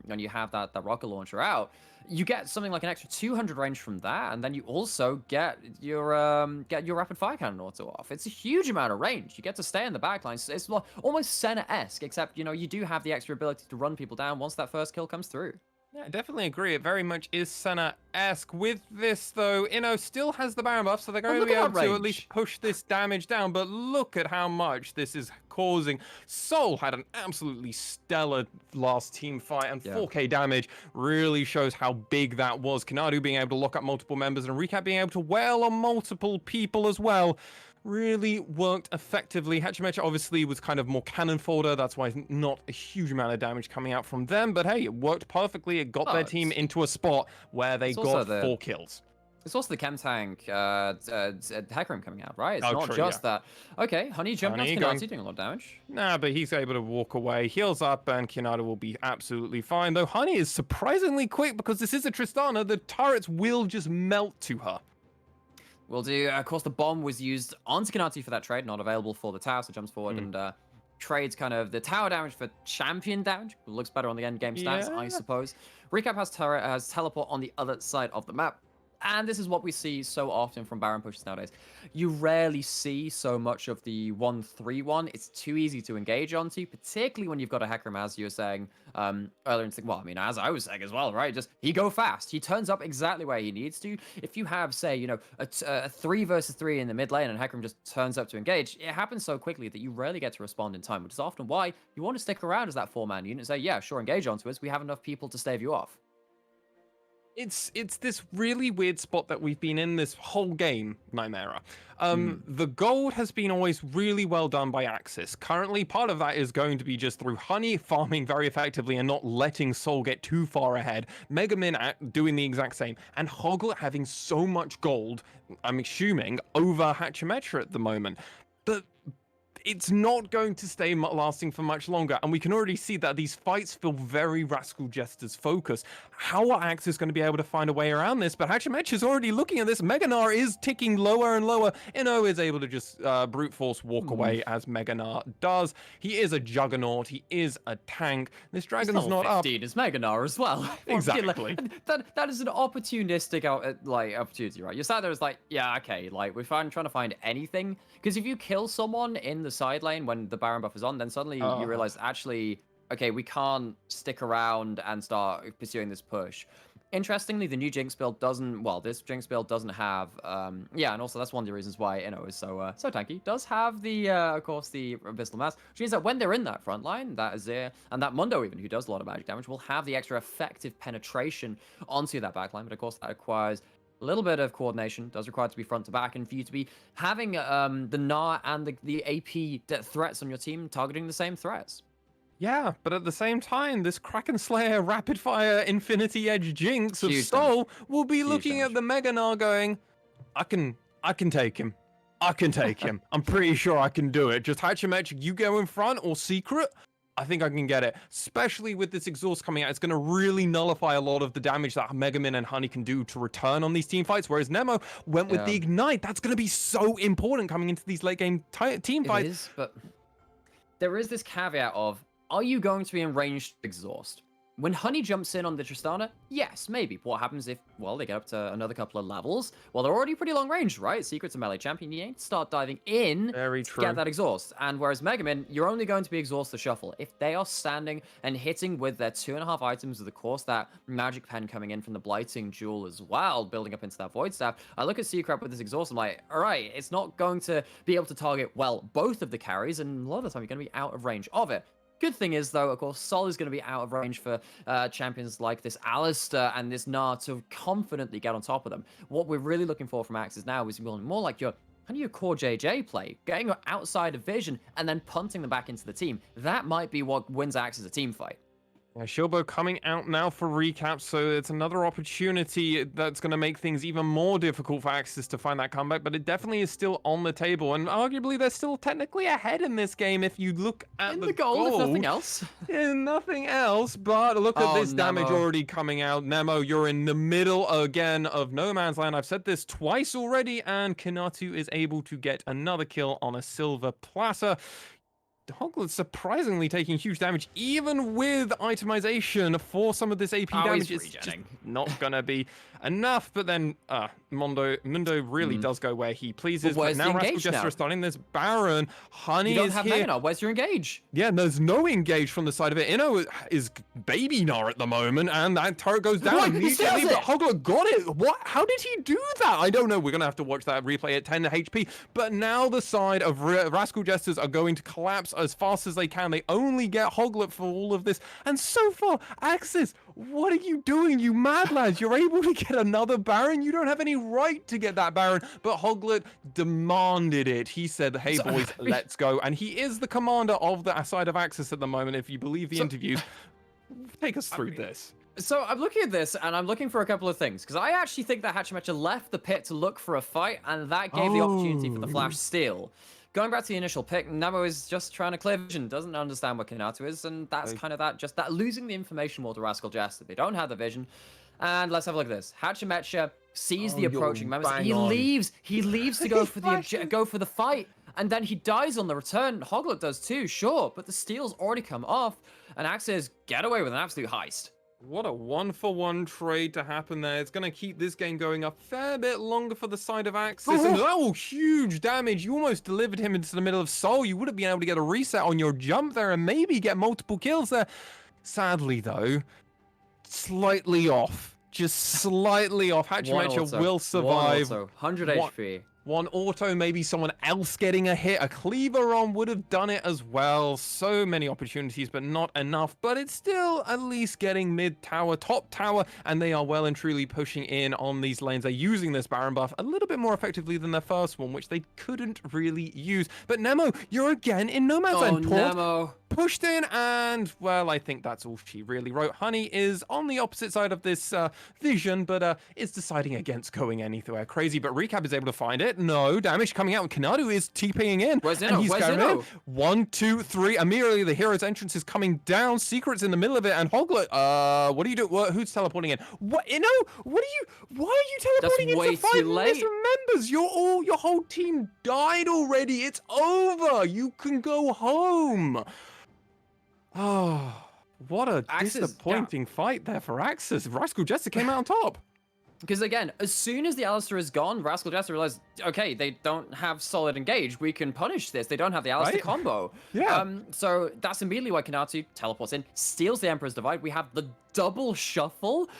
when you have that rocket launcher out, you get something like an extra 200 range from that, and then you also get your rapid fire cannon auto off. It's a huge amount of range. You get to stay in the backline. It's almost Senna-esque, except you do have the extra ability to run people down once that first kill comes through. Yeah, I definitely agree. It very much is Senna-esque. With this, though, still has the Baron buff, so they're going to be able to at least push this damage down. But look at how much this is causing. Soul had an absolutely stellar last team fight, and 4k damage really shows how big that was. Kanadu being able to lock up multiple members, and Recap being able to wail on multiple people as well. Really worked effectively. Hachimecha obviously was kind of more cannon fodder. That's why not a huge amount of damage coming out from them. But hey, it worked perfectly. It got their team into a spot where they got 4 kills. It's also the chem tank Hecarim coming out, right? It's not just that. Okay, Honey jumping onto Kanatu doing a lot of damage. Nah, but he's able to walk away, heals up, and Kanatu will be absolutely fine. Though Honey is surprisingly quick because this is a Tristana. The turrets will just melt to her. Will do. Of course, the bomb was used onto Kanatu for that trade, not available for the tower, so jumps forward and trades kind of the tower damage for champion damage. It looks better on the end game stats, I suppose. Recap has teleport on the other side of the map. And this is what we see so often from Baron pushes nowadays. You rarely see so much of the 1-3-1. It's too easy to engage onto, particularly when you've got a Hecarim, as you were saying earlier. And well, I mean, as I was saying as well, right? Just he go fast. He turns up exactly where he needs to. If you have, say, a 3 versus 3 in the mid lane and Hecarim just turns up to engage, it happens so quickly that you rarely get to respond in time, which is often why you want to stick around as that 4-man unit and say, yeah, sure, engage onto us. We have enough people to stave you off. It's this really weird spot that we've been in this whole game, Nightmare. The gold has been always really well done by AXIZ. Currently, part of that is going to be just through Honey farming very effectively and not letting Soul get too far ahead. Mega Min doing the exact same, and Hoglet having so much gold, I'm assuming, over Hachimetra at the moment. But it's not going to stay lasting for much longer, and we can already see that these fights feel very Rascal Jester's focus. How are AXIZ going to be able to find a way around this? But Hachimetra is already looking at this. Meganar is ticking lower and lower. Inno is able to just brute force walk away as Meganar does. He is a juggernaut. He is a tank. This dragon's not up. 15 is Meganar as well. Exactly. That is an opportunistic opportunity, right? You're sat there as like, yeah, okay, like we're trying to find anything. Because if you kill someone in the side lane when the Baron buff is on, then suddenly you realize, actually, okay, we can't stick around and start pursuing this push. Interestingly, the new Jinx build doesn't, well, this Jinx build doesn't have, yeah, and also that's one of the reasons why is so tanky. Does have the, of course, the Abyssal Mass, which means that when they're in that front line, that Azir and that Mundo even, who does a lot of magic damage, will have the extra effective penetration onto that backline, but of course that requires a little bit of coordination, does require to be front to back, and for you to be having the Gnar and the AP threats on your team targeting the same threats. Yeah, but at the same time, this Kraken Slayer Rapid Fire Infinity Edge Jinx of Soul will be looking at the Meganar going, I can take him. I can take him. I'm pretty sure I can do it. Just Hachimetra, you go in front or secret. I think I can get it, especially with this exhaust coming out. It's going to really nullify a lot of the damage that Megamin and Honey can do to return on these team fights, whereas Nemo went with the Ignite. That's going to be so important coming into these late game team fights. It is, but there is this caveat of, are you going to be in ranged exhaust? When Honey jumps in on the Tristana, yes, maybe. But what happens if, well, they get up to another couple of levels? Well, they're already pretty long range, right? Secret's a melee champion. You need to start diving in to get that exhaust. And whereas Megamin, you're only going to be exhaust the shuffle. If they are standing and hitting with their 2.5 items, of course, that magic pen coming in from the Blighting Jewel as well, building up into that Void Staff. I look at Secret with this exhaust, I'm like, all right, it's not going to be able to target, well, both of the carries, and a lot of the time you're going to be out of range of it. Good thing is, though, of course, Sol is going to be out of range for champions like this Alistair and this Gnar to confidently get on top of them. What we're really looking for from AXIZ now is more like your core JJ play, getting outside of vision and then punting them back into the team. That might be what wins AXIZ a team fight. Yeah, Shilbo coming out now for recap, so it's another opportunity that's going to make things even more difficult for AXIZ to find that comeback, but it definitely is still on the table, and arguably they're still technically ahead in this game if you look at the goal. If nothing else. Nothing else, but look at this damage already coming out. Nemo, you're in the middle again of no man's land. I've said this twice already, and Kinatu is able to get another kill on a silver platter. Hoglet's surprisingly taking huge damage, even with itemization for some of this AP damage. It's just not gonna be enough. But then Mundo really does go where he pleases. But now Rascal Jester is starting this Baron. Honey you is don't have here. Meganar. Where's your engage? Yeah, there's no engage from the side of it. Inno is baby Gnar at the moment, and that turret goes down immediately. But Hoglet got it. What? How did he do that? I don't know. We're gonna have to watch that replay at 10 HP. But now the side of Rascal Jesters are going to collapse as fast as they can. They only get Hoglet for all of this. And so far, AXIZ, what are you doing, you mad lads? You're able to get another Baron? You don't have any right to get that Baron. But Hoglet demanded it. He said, hey boys, let's go. And he is the commander of the side of AXIZ at the moment, if you believe the interviews. Take us through this. So I'm looking at this, and I'm looking for a couple of things, because I actually think that Hachimetra left the pit to look for a fight, and that gave the opportunity for the flash steal. Going back to the initial pick, Nemo is just trying to clear vision, doesn't understand what Kinatu is, and that's kind of that losing the information more to Rascal Jester. They don't have the vision. And let's have a look at this. Hachimetra sees the approaching members. He leaves to go for the fight, and then he dies on the return. Hoglet does too, sure, but the steal's already come off, and AXIZ get away with an absolute heist. What a one-for-one trade to happen there. It's going to keep this game going a fair bit longer for the side of AXIZ. And huge damage. You almost delivered him into the middle of Soul. You would have been able to get a reset on your jump there and maybe get multiple kills there. Sadly, though, slightly off. Just slightly off. Hachimetra will survive. 100 HP. One auto, maybe someone else getting a hit. A cleaver on would have done it as well. So many opportunities, but not enough. But it's still at least getting mid tower, top tower, and they are well and truly pushing in on these lanes. They're using this Baron buff a little bit more effectively than their first one, which they couldn't really use. But Nemo, you're again in no man's land. Nemo. Pushed in, and well, I think that's all she really wrote. Honey is on the opposite side of this vision, but is deciding against going anywhere crazy. But Recap is able to find it. No damage coming out. Kanadu is TPing in. Where's and Inno? he's Where's going Inno? in. 1, 2, 3. Immediately, the hero's entrance is coming down. Secret's in the middle of it, and Hoglet. What do you do? Who's teleporting in? What? Inno? What are you? Why are you teleporting That's in way for 5 too late. members? Your whole team died already. It's over. You can go home. Oh, what a AXIZ, disappointing fight there for AXIZ. Rascal Jester came out on top. Because again, as soon as the Alistar is gone, Rascal Jester realized, okay, they don't have solid engage. We can punish this. They don't have the Alistar Right? combo. Yeah. So that's immediately why Kanatu teleports in, steals the Emperor's Divide. We have the double shuffle,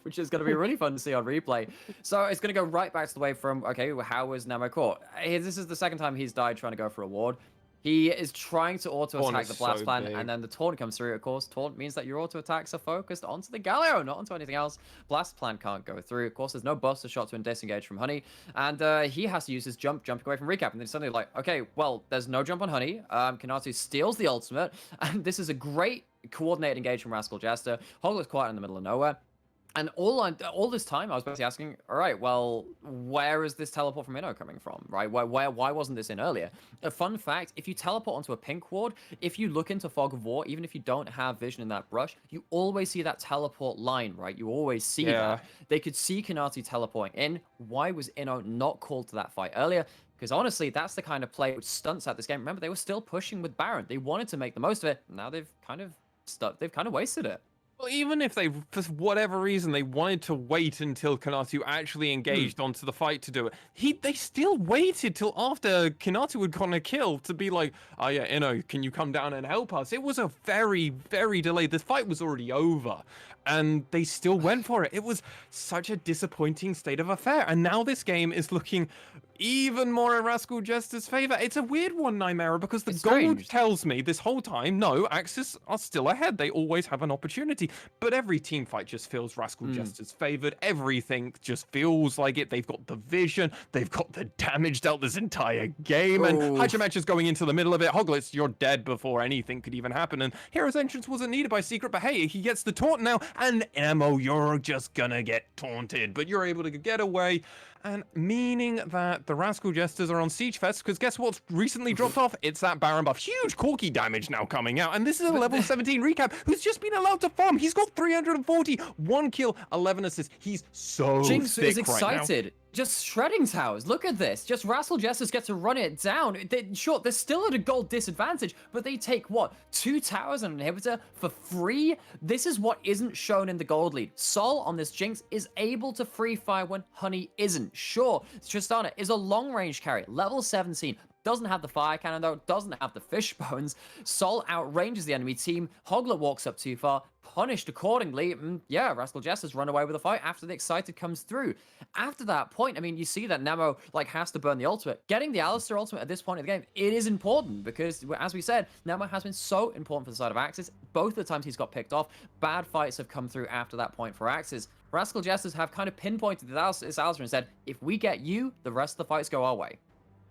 which is going to be really fun to see on replay. So it's going to go right back to the way from, okay, how was Nemo caught? This is the second time he's died trying to go for a ward. He is trying to auto-attack is the Blast so Plan, big. and then the Taunt comes through. Of course, Taunt means that your auto-attacks are focused onto the Galio, not onto anything else. Blast Plan can't go through. Of course, there's no Buster Shot to disengage from Honey, and he has to use his jumping away from Recap, and then suddenly like, okay, well, there's no jump on Honey. Kanatu steals the ultimate, and this is a great coordinated engage from Rascal Jester. Hoglet's quiet in the middle of nowhere. And all this time, I was basically asking, all right, well, where is this teleport from Inno coming from, right? Why wasn't this in earlier? A fun fact, if you teleport onto a pink ward, if you look into Fog of War, even if you don't have vision in that brush, you always see that teleport line, right? You always see that. They could see Kanatu teleporting in. Why was Inno not called to that fight earlier? Because honestly, that's the kind of play which stunts out this game. Remember, they were still pushing with Baron. They wanted to make the most of it. Now they've kind of wasted it. Well, even if they, for whatever reason, they wanted to wait until Kanatu actually engaged onto the fight to do it, they still waited till after Kanatu had gotten a kill to be like, oh yeah, Inno, can you come down and help us? It was a very, very delayed. The fight was already over, and they still went for it. It was such a disappointing state of affair, and now this game is looking even more in Rascal Jester's favor. It's a weird one, Nymera, because the It's gold strange. tells me this whole time, no, AXIZ are still ahead. They always have an opportunity. But every team fight just feels Rascal Jester's favored. Everything just feels like it. They've got the vision. They've got the damage dealt this entire game. And Oof. Hachimatch is going into the middle of it. Hoglitz, you're dead before anything could even happen. And Hero's Entrance wasn't needed by Secret, but hey, he gets the taunt now. And Ammo, you're just gonna get taunted. But you're able to get away. And meaning that the Rascal Jesters are on Siege Fest, because guess what's recently dropped off? It's that Baron buff. Huge Corky damage now coming out. And this is a level 17 Recap who's just been allowed to farm. He's got 340, 1 kill, 11 assists. He's so Jinx thick is right now. excited. Just shredding towers. Look at this. Just Rascal Jesters get to run it down. Sure, they're still at a gold disadvantage, but they take, what, 2 towers and an inhibitor for free? This is what isn't shown in the gold lead. Sol on this Jinx is able to free fire when Honey isn't. Sure, Tristana is a long-range carry, level 17. Doesn't have the fire cannon though, doesn't have the fish bones. Sol outranges the enemy team. Hoglet walks up too far, punished accordingly. Yeah, Rascal Jester's run away with the fight after the Excited comes through. After that point, I mean, you see that Nemo has to burn the ultimate. Getting the Alistar ultimate at this point in the game, it is important because, as we said, Nemo has been so important for the side of AXIZ. Both of the times he's got picked off, bad fights have come through after that point for AXIZ. Rascal Jesters have kind of pinpointed this Alistar and said, if we get you, the rest of the fights go our way.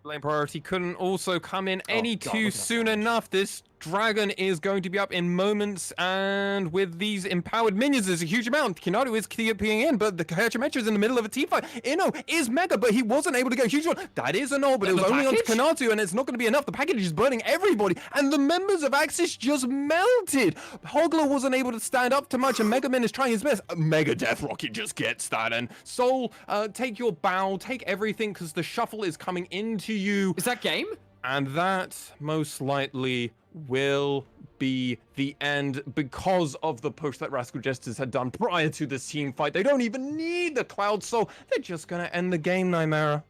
Lane priority couldn't also come in any God, too look at that soon damage. enough. This dragon is going to be up in moments, and with these empowered minions, there's a huge amount. Kinadu is TPing in, but the Hachimatch is in the middle of a team fight. Inno is mega, but he wasn't able to get a huge one. That is an ult, but it was The only on package? Kanatu, and it's not going to be enough. The package is burning everybody, and the members of AXIZ just melted. Hogler wasn't able to stand up to much, and Mega Man is trying his best. Mega Death Rocket just gets that, and Soul, take your bow, take everything, because the shuffle is coming into you. Is that game? And that most likely will be the end because of the push that Rascal Jesters had done prior to this team fight. They don't even need the Cloud Soul. They're just going to end the game, Nymera.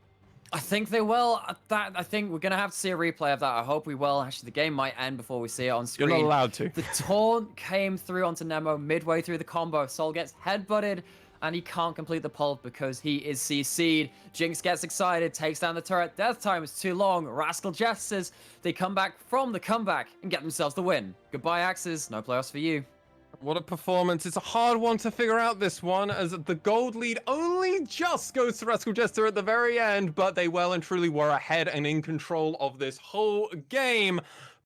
I think they will. I think we're going to have to see a replay of that. I hope we will. Actually, the game might end before we see it on screen. You're not allowed to. The taunt came through onto Nemo midway through the combo. Sol gets headbutted. and he can't complete the pull because he is CC'd. Jinx gets excited, takes down the turret. Death time is too long. Rascal Jesters, they come back from the comeback and get themselves the win. Goodbye, AXIZ. No playoffs for you. What a performance. It's a hard one to figure out, this one, as the gold lead only just goes to Rascal Jester at the very end, but they well and truly were ahead and in control of this whole game.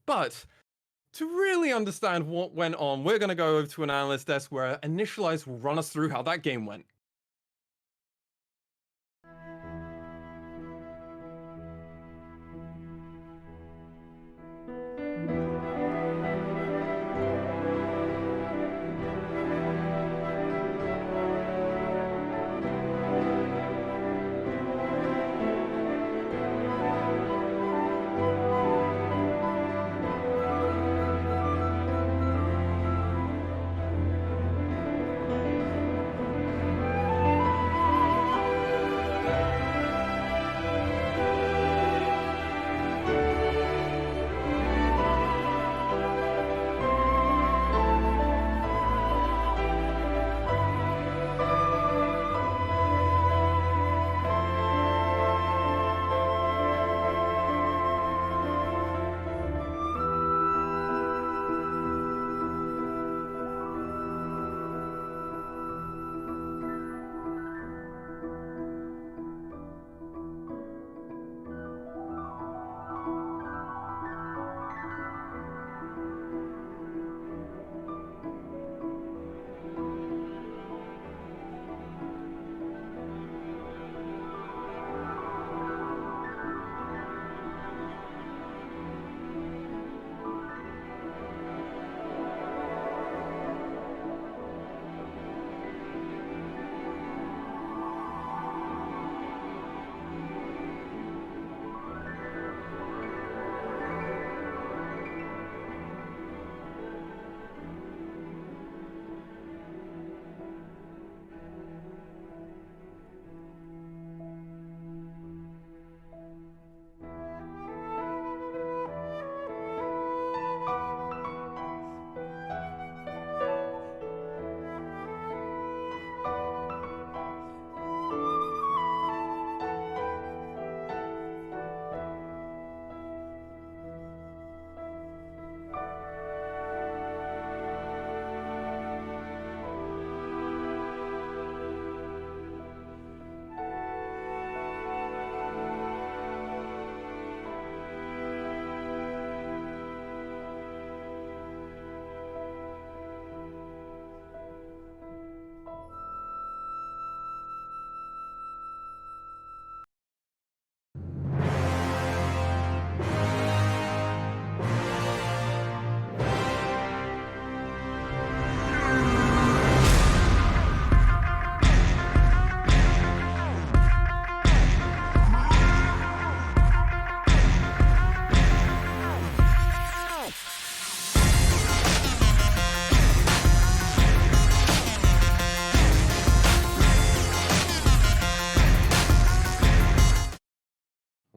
But to really understand what went on, we're going to go over to an analyst desk where Initialize will run us through how that game went.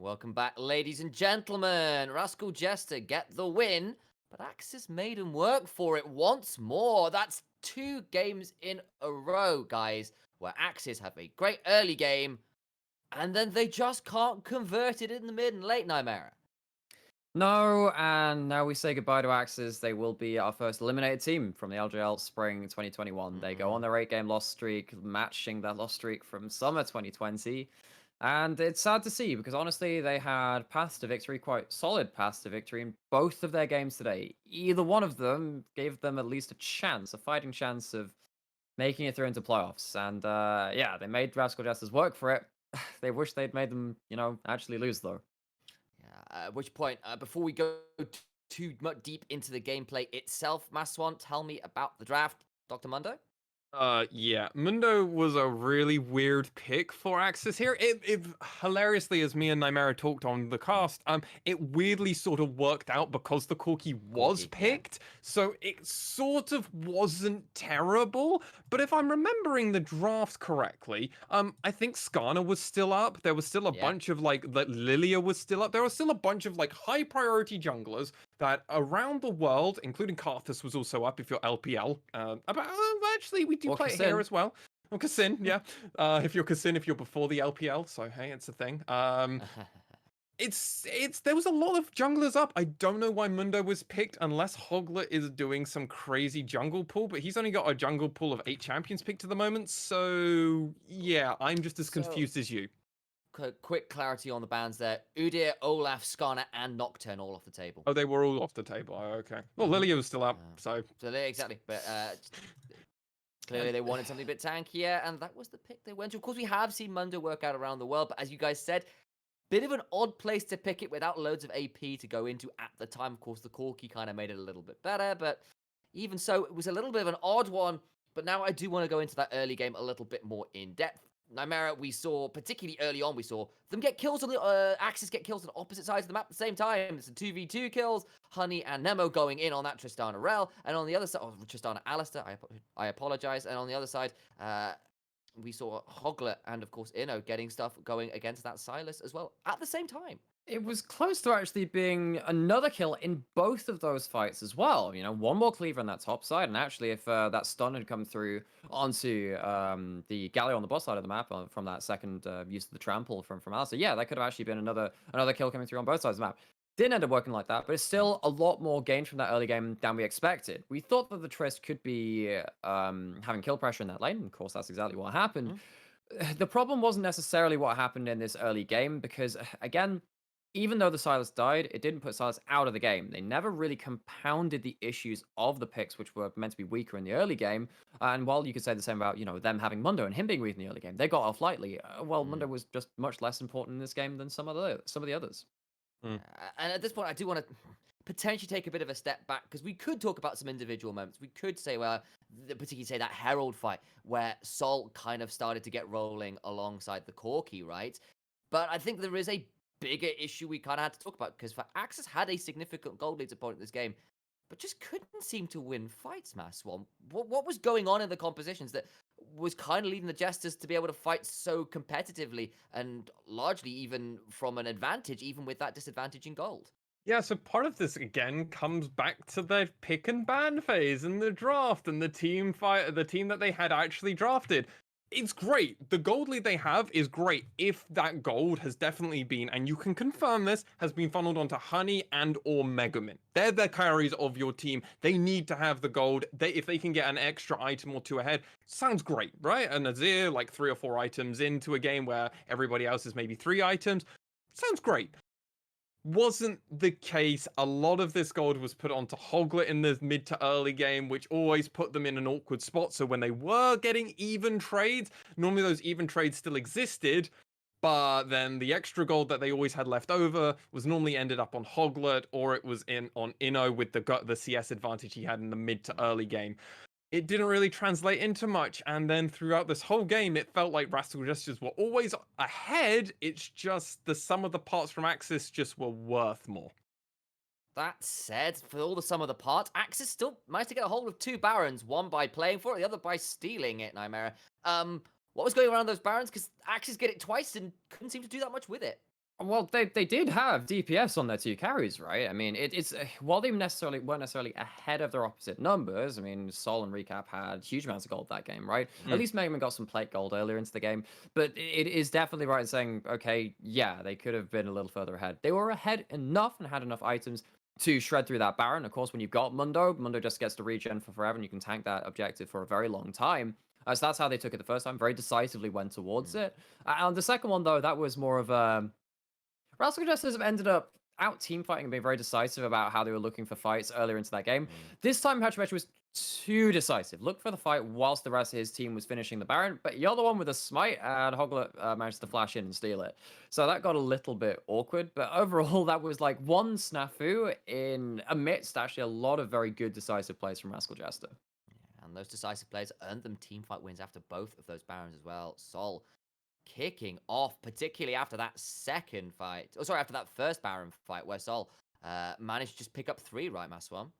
Welcome back, ladies and gentlemen. Rascal Jester get the win, but AXIZ made him work for it once more. That's 2 games in a row, guys, where AXIZ have a great early game, and then they just can't convert it in the mid and late, Nightmare. No, and now we say goodbye to AXIZ. They will be our first eliminated team from the LJL Spring 2021. They go on their 8-game loss streak, matching that loss streak from summer 2020. And it's sad to see because honestly, they had paths to victory, quite solid paths to victory in both of their games today. Either one of them gave them at least a chance, a fighting chance of making it through into playoffs. And yeah, they made Rascal Jesters work for it. They wish they'd made them, actually lose though. Yeah, at which point, before we go too much deep into the gameplay itself, Maswan, tell me about the draft, Dr. Mundo? Yeah, Mundo was a really weird pick for AXIZ here. It hilariously, as me and Nymera talked on the cast, it weirdly sort of worked out because the Corki was picked, so it sort of wasn't terrible. But if I'm remembering the draft correctly, I think Skarner was still up. There was still a bunch of that Lilia was still up. There was still a bunch of high priority junglers that around the world, including Karthus was also up if you're LPL. Actually, we do play it here as well. Or Kassin, yeah. If you're Kassin, if you're before the LPL, so hey, it's a thing. It's there was a lot of junglers up. I don't know why Mundo was picked unless Hoglet is doing some crazy jungle pool, but he's only got a jungle pool of 8 champions picked at the moment. So yeah, I'm just as So, confused as you. quick clarity on the bans there. Udyr, Olaf, Skarner, and Nocturne all off the table. Oh, they were all off the table. Oh, okay. Well, Lilia was still up, so Exactly, but clearly they wanted something a bit tankier, and that was the pick they went to. Of course, we have seen Mundo work out around the world, but as you guys said, bit of an odd place to pick it without loads of AP to go into at the time. Of course, the Corki kind of made it a little bit better, but even so, it was a little bit of an odd one. But now I do want to go into that early game a little bit more in depth. Nymera, we saw, particularly early on, we saw them get kills on the AXIZ get kills on opposite sides of the map at the same time. It's a 2v2 kills. Honey and Nemo going in on that Tristana Rel, and on the other side, Tristana Alistair, I apologize. And on the other side, we saw Hoglet and, of course, Inno getting stuff going against that Silas as well at the same time. It was close to actually being another kill in both of those fights as well. You know, one more cleaver on that top side, and actually, if that stun had come through onto the Galio on the bot side of the map from that second use of the trample from Alistair, yeah, that could have actually been another kill coming through on both sides of the map. Didn't end up working like that, but it's still a lot more gained from that early game than we expected. We thought that the Trist could be having kill pressure in that lane. Of course, that's exactly what happened. The problem wasn't necessarily what happened in this early game, because, again, even though the Silas died, it didn't put Silas out of the game. They never really compounded the issues of the picks, which were meant to be weaker in the early game. And while you could say the same about, you know, them having Mundo and him being weak in the early game, they got off lightly. Well, Mundo was just much less important in this game than some of the others. And at this point, I do want to potentially take a bit of a step back, because we could talk about some individual moments. We could say, well, particularly say that Herald fight where Sol kind of started to get rolling alongside the Corki, right? But I think there is a bigger issue we kind of had to talk about, because for AXIZ had a significant gold lead opponent in this game, but just couldn't seem to win fights, Maswan. What was going on in the compositions that was kind of leading the Jesters to be able to fight so competitively and largely even from an advantage, even with that disadvantage in gold? Yeah, so part of this again comes back to the pick and ban phase and the draft and the team that they had actually drafted. It's great. The gold lead they have is great if that gold has definitely been, and you can confirm this, has been funneled onto Honey and or Megamin. They're the carries of your team. They need to have the gold. If they can get an extra item or two ahead, sounds great, right? And Azir, like 3 or 4 items into a game where everybody else is maybe 3 items, sounds great. Wasn't the case. A lot of this gold was put onto Hoglet in the mid to early game, which always put them in an awkward spot. So when they were getting even trades, normally those even trades still existed, but then the extra gold that they always had left over was normally ended up on Hoglet, or it was on Inno with the CS advantage he had in the mid to early game. It didn't really translate into much, and then throughout this whole game, it felt like Rascal Jesters were always ahead. It's just the sum of the parts from AXIZ just were worth more. That said, for all the sum of the parts, AXIZ still managed to get a hold of 2 Barons, one by playing for it, the other by stealing it, Nymera. What was going around those Barons? Because AXIZ get it twice and couldn't seem to do that much with it. Well, they did have DPS on their 2 carries, right? I mean, it's while they weren't necessarily ahead of their opposite numbers. I mean, Sol and Recap had huge amounts of gold that game, right? At least Megaman got some plate gold earlier into the game, but it is definitely right in saying, okay, yeah, they could have been a little further ahead. They were ahead enough and had enough items to shred through that Baron. Of course, when you've got Mundo just gets to regen for forever, and you can tank that objective for a very long time. So that's how they took it the first time. Very decisively went towards it. And the second one, though, that was more of a Rascal Jesters have ended up out team fighting and being very decisive about how they were looking for fights earlier into that game. This time, Hachimechi was too decisive. Looked for the fight whilst the rest of his team was finishing the Baron, but you're the one with a smite, and Hoglet managed to flash in and steal it. So that got a little bit awkward, but overall, that was like one snafu in amidst actually a lot of very good decisive plays from Rascal Jester. Yeah, and those decisive plays earned them team fight wins after both of those Barons as well. Sol kicking off, particularly after that second fight. Oh, sorry, after that first Baron fight where Sol managed to just pick up 3, right, Maswan?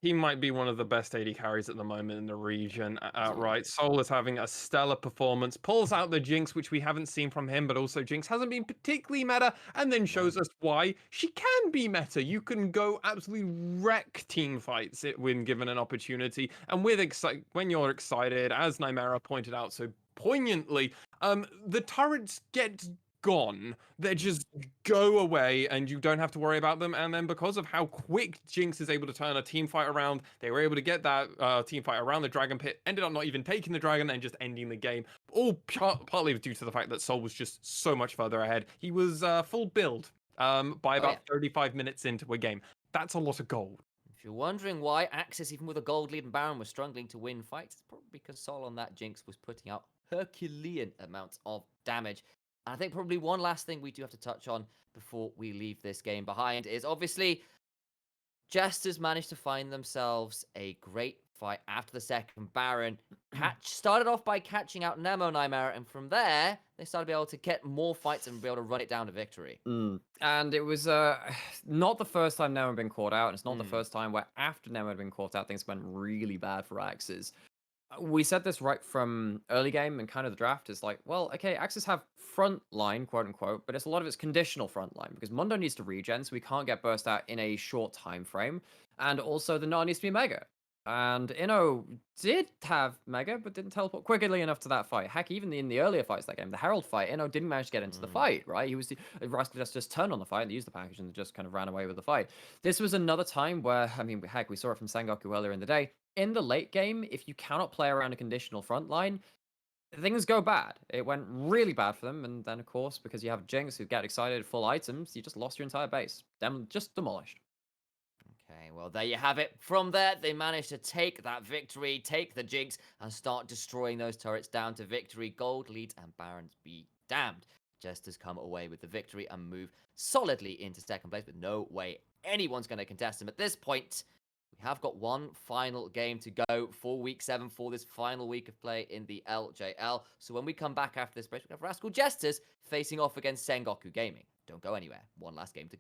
He might be one of the best AD carries at the moment in the region outright. Soul is having a stellar performance, pulls out the Jinx, which we haven't seen from him, but also Jinx hasn't been particularly meta, and then shows us why she can be meta. You can go absolutely wreck team fights when given an opportunity, and when you're excited, as Nymera pointed out so poignantly, the turrets get gone. They just go away and you don't have to worry about them. And then because of how quick Jinx is able to turn a team fight around, they were able to get that team fight around the dragon pit, ended up not even taking the dragon and just ending the game. All partly due to the fact that Sol was just so much further ahead. He was full build by about 35 minutes into a game. That's a lot of gold. If you're wondering why AXIZ, even with a gold lead and Baron, was struggling to win fights, it's probably because Sol on that Jinx was putting out Herculean amounts of damage. And I think probably one last thing we do have to touch on before we leave this game behind is obviously Jesters managed to find themselves a great fight after the second Baron. Started off by catching out Nemo Nymera, and from there, they started to be able to get more fights and be able to run it down to victory. And it was not the first time Nemo had been caught out, and it's not the first time where after Nemo had been caught out, things went really bad for AXIZ. We said this right from early game and kind of the draft. It's like, well, okay, AXIZ have front line, quote unquote, but it's a lot of it's conditional front line because Mundo needs to regen, so we can't get burst out in a short time frame. And also the Gnar needs to be mega. And Inno did have mega, but didn't teleport quickly enough to that fight. Heck, even in the earlier fights that game, the Herald fight, Inno didn't manage to get into the fight, right? He was Rascal just turned on the fight and used the package and just kind of ran away with the fight. This was another time where, I mean, heck, we saw it from Sengoku earlier in the day. In the late game, if you cannot play around a conditional front line, things go bad. It went really bad for them, and then of course, because you have Jinx who get excited, full items, you just lost your entire base. Just demolished. Okay, well, there you have it. From there, they managed to take that victory, take the Jinx, and start destroying those turrets down to victory. Gold leads and Barons be damned. Jesters come away with the victory and move solidly into second place, but no way anyone's going to contest them at this point. We have got one final game to go for Week 7 for this final week of play in the LJL. So when we come back after this break, we have Rascal Jesters facing off against Sengoku Gaming. Don't go anywhere. One last game to go.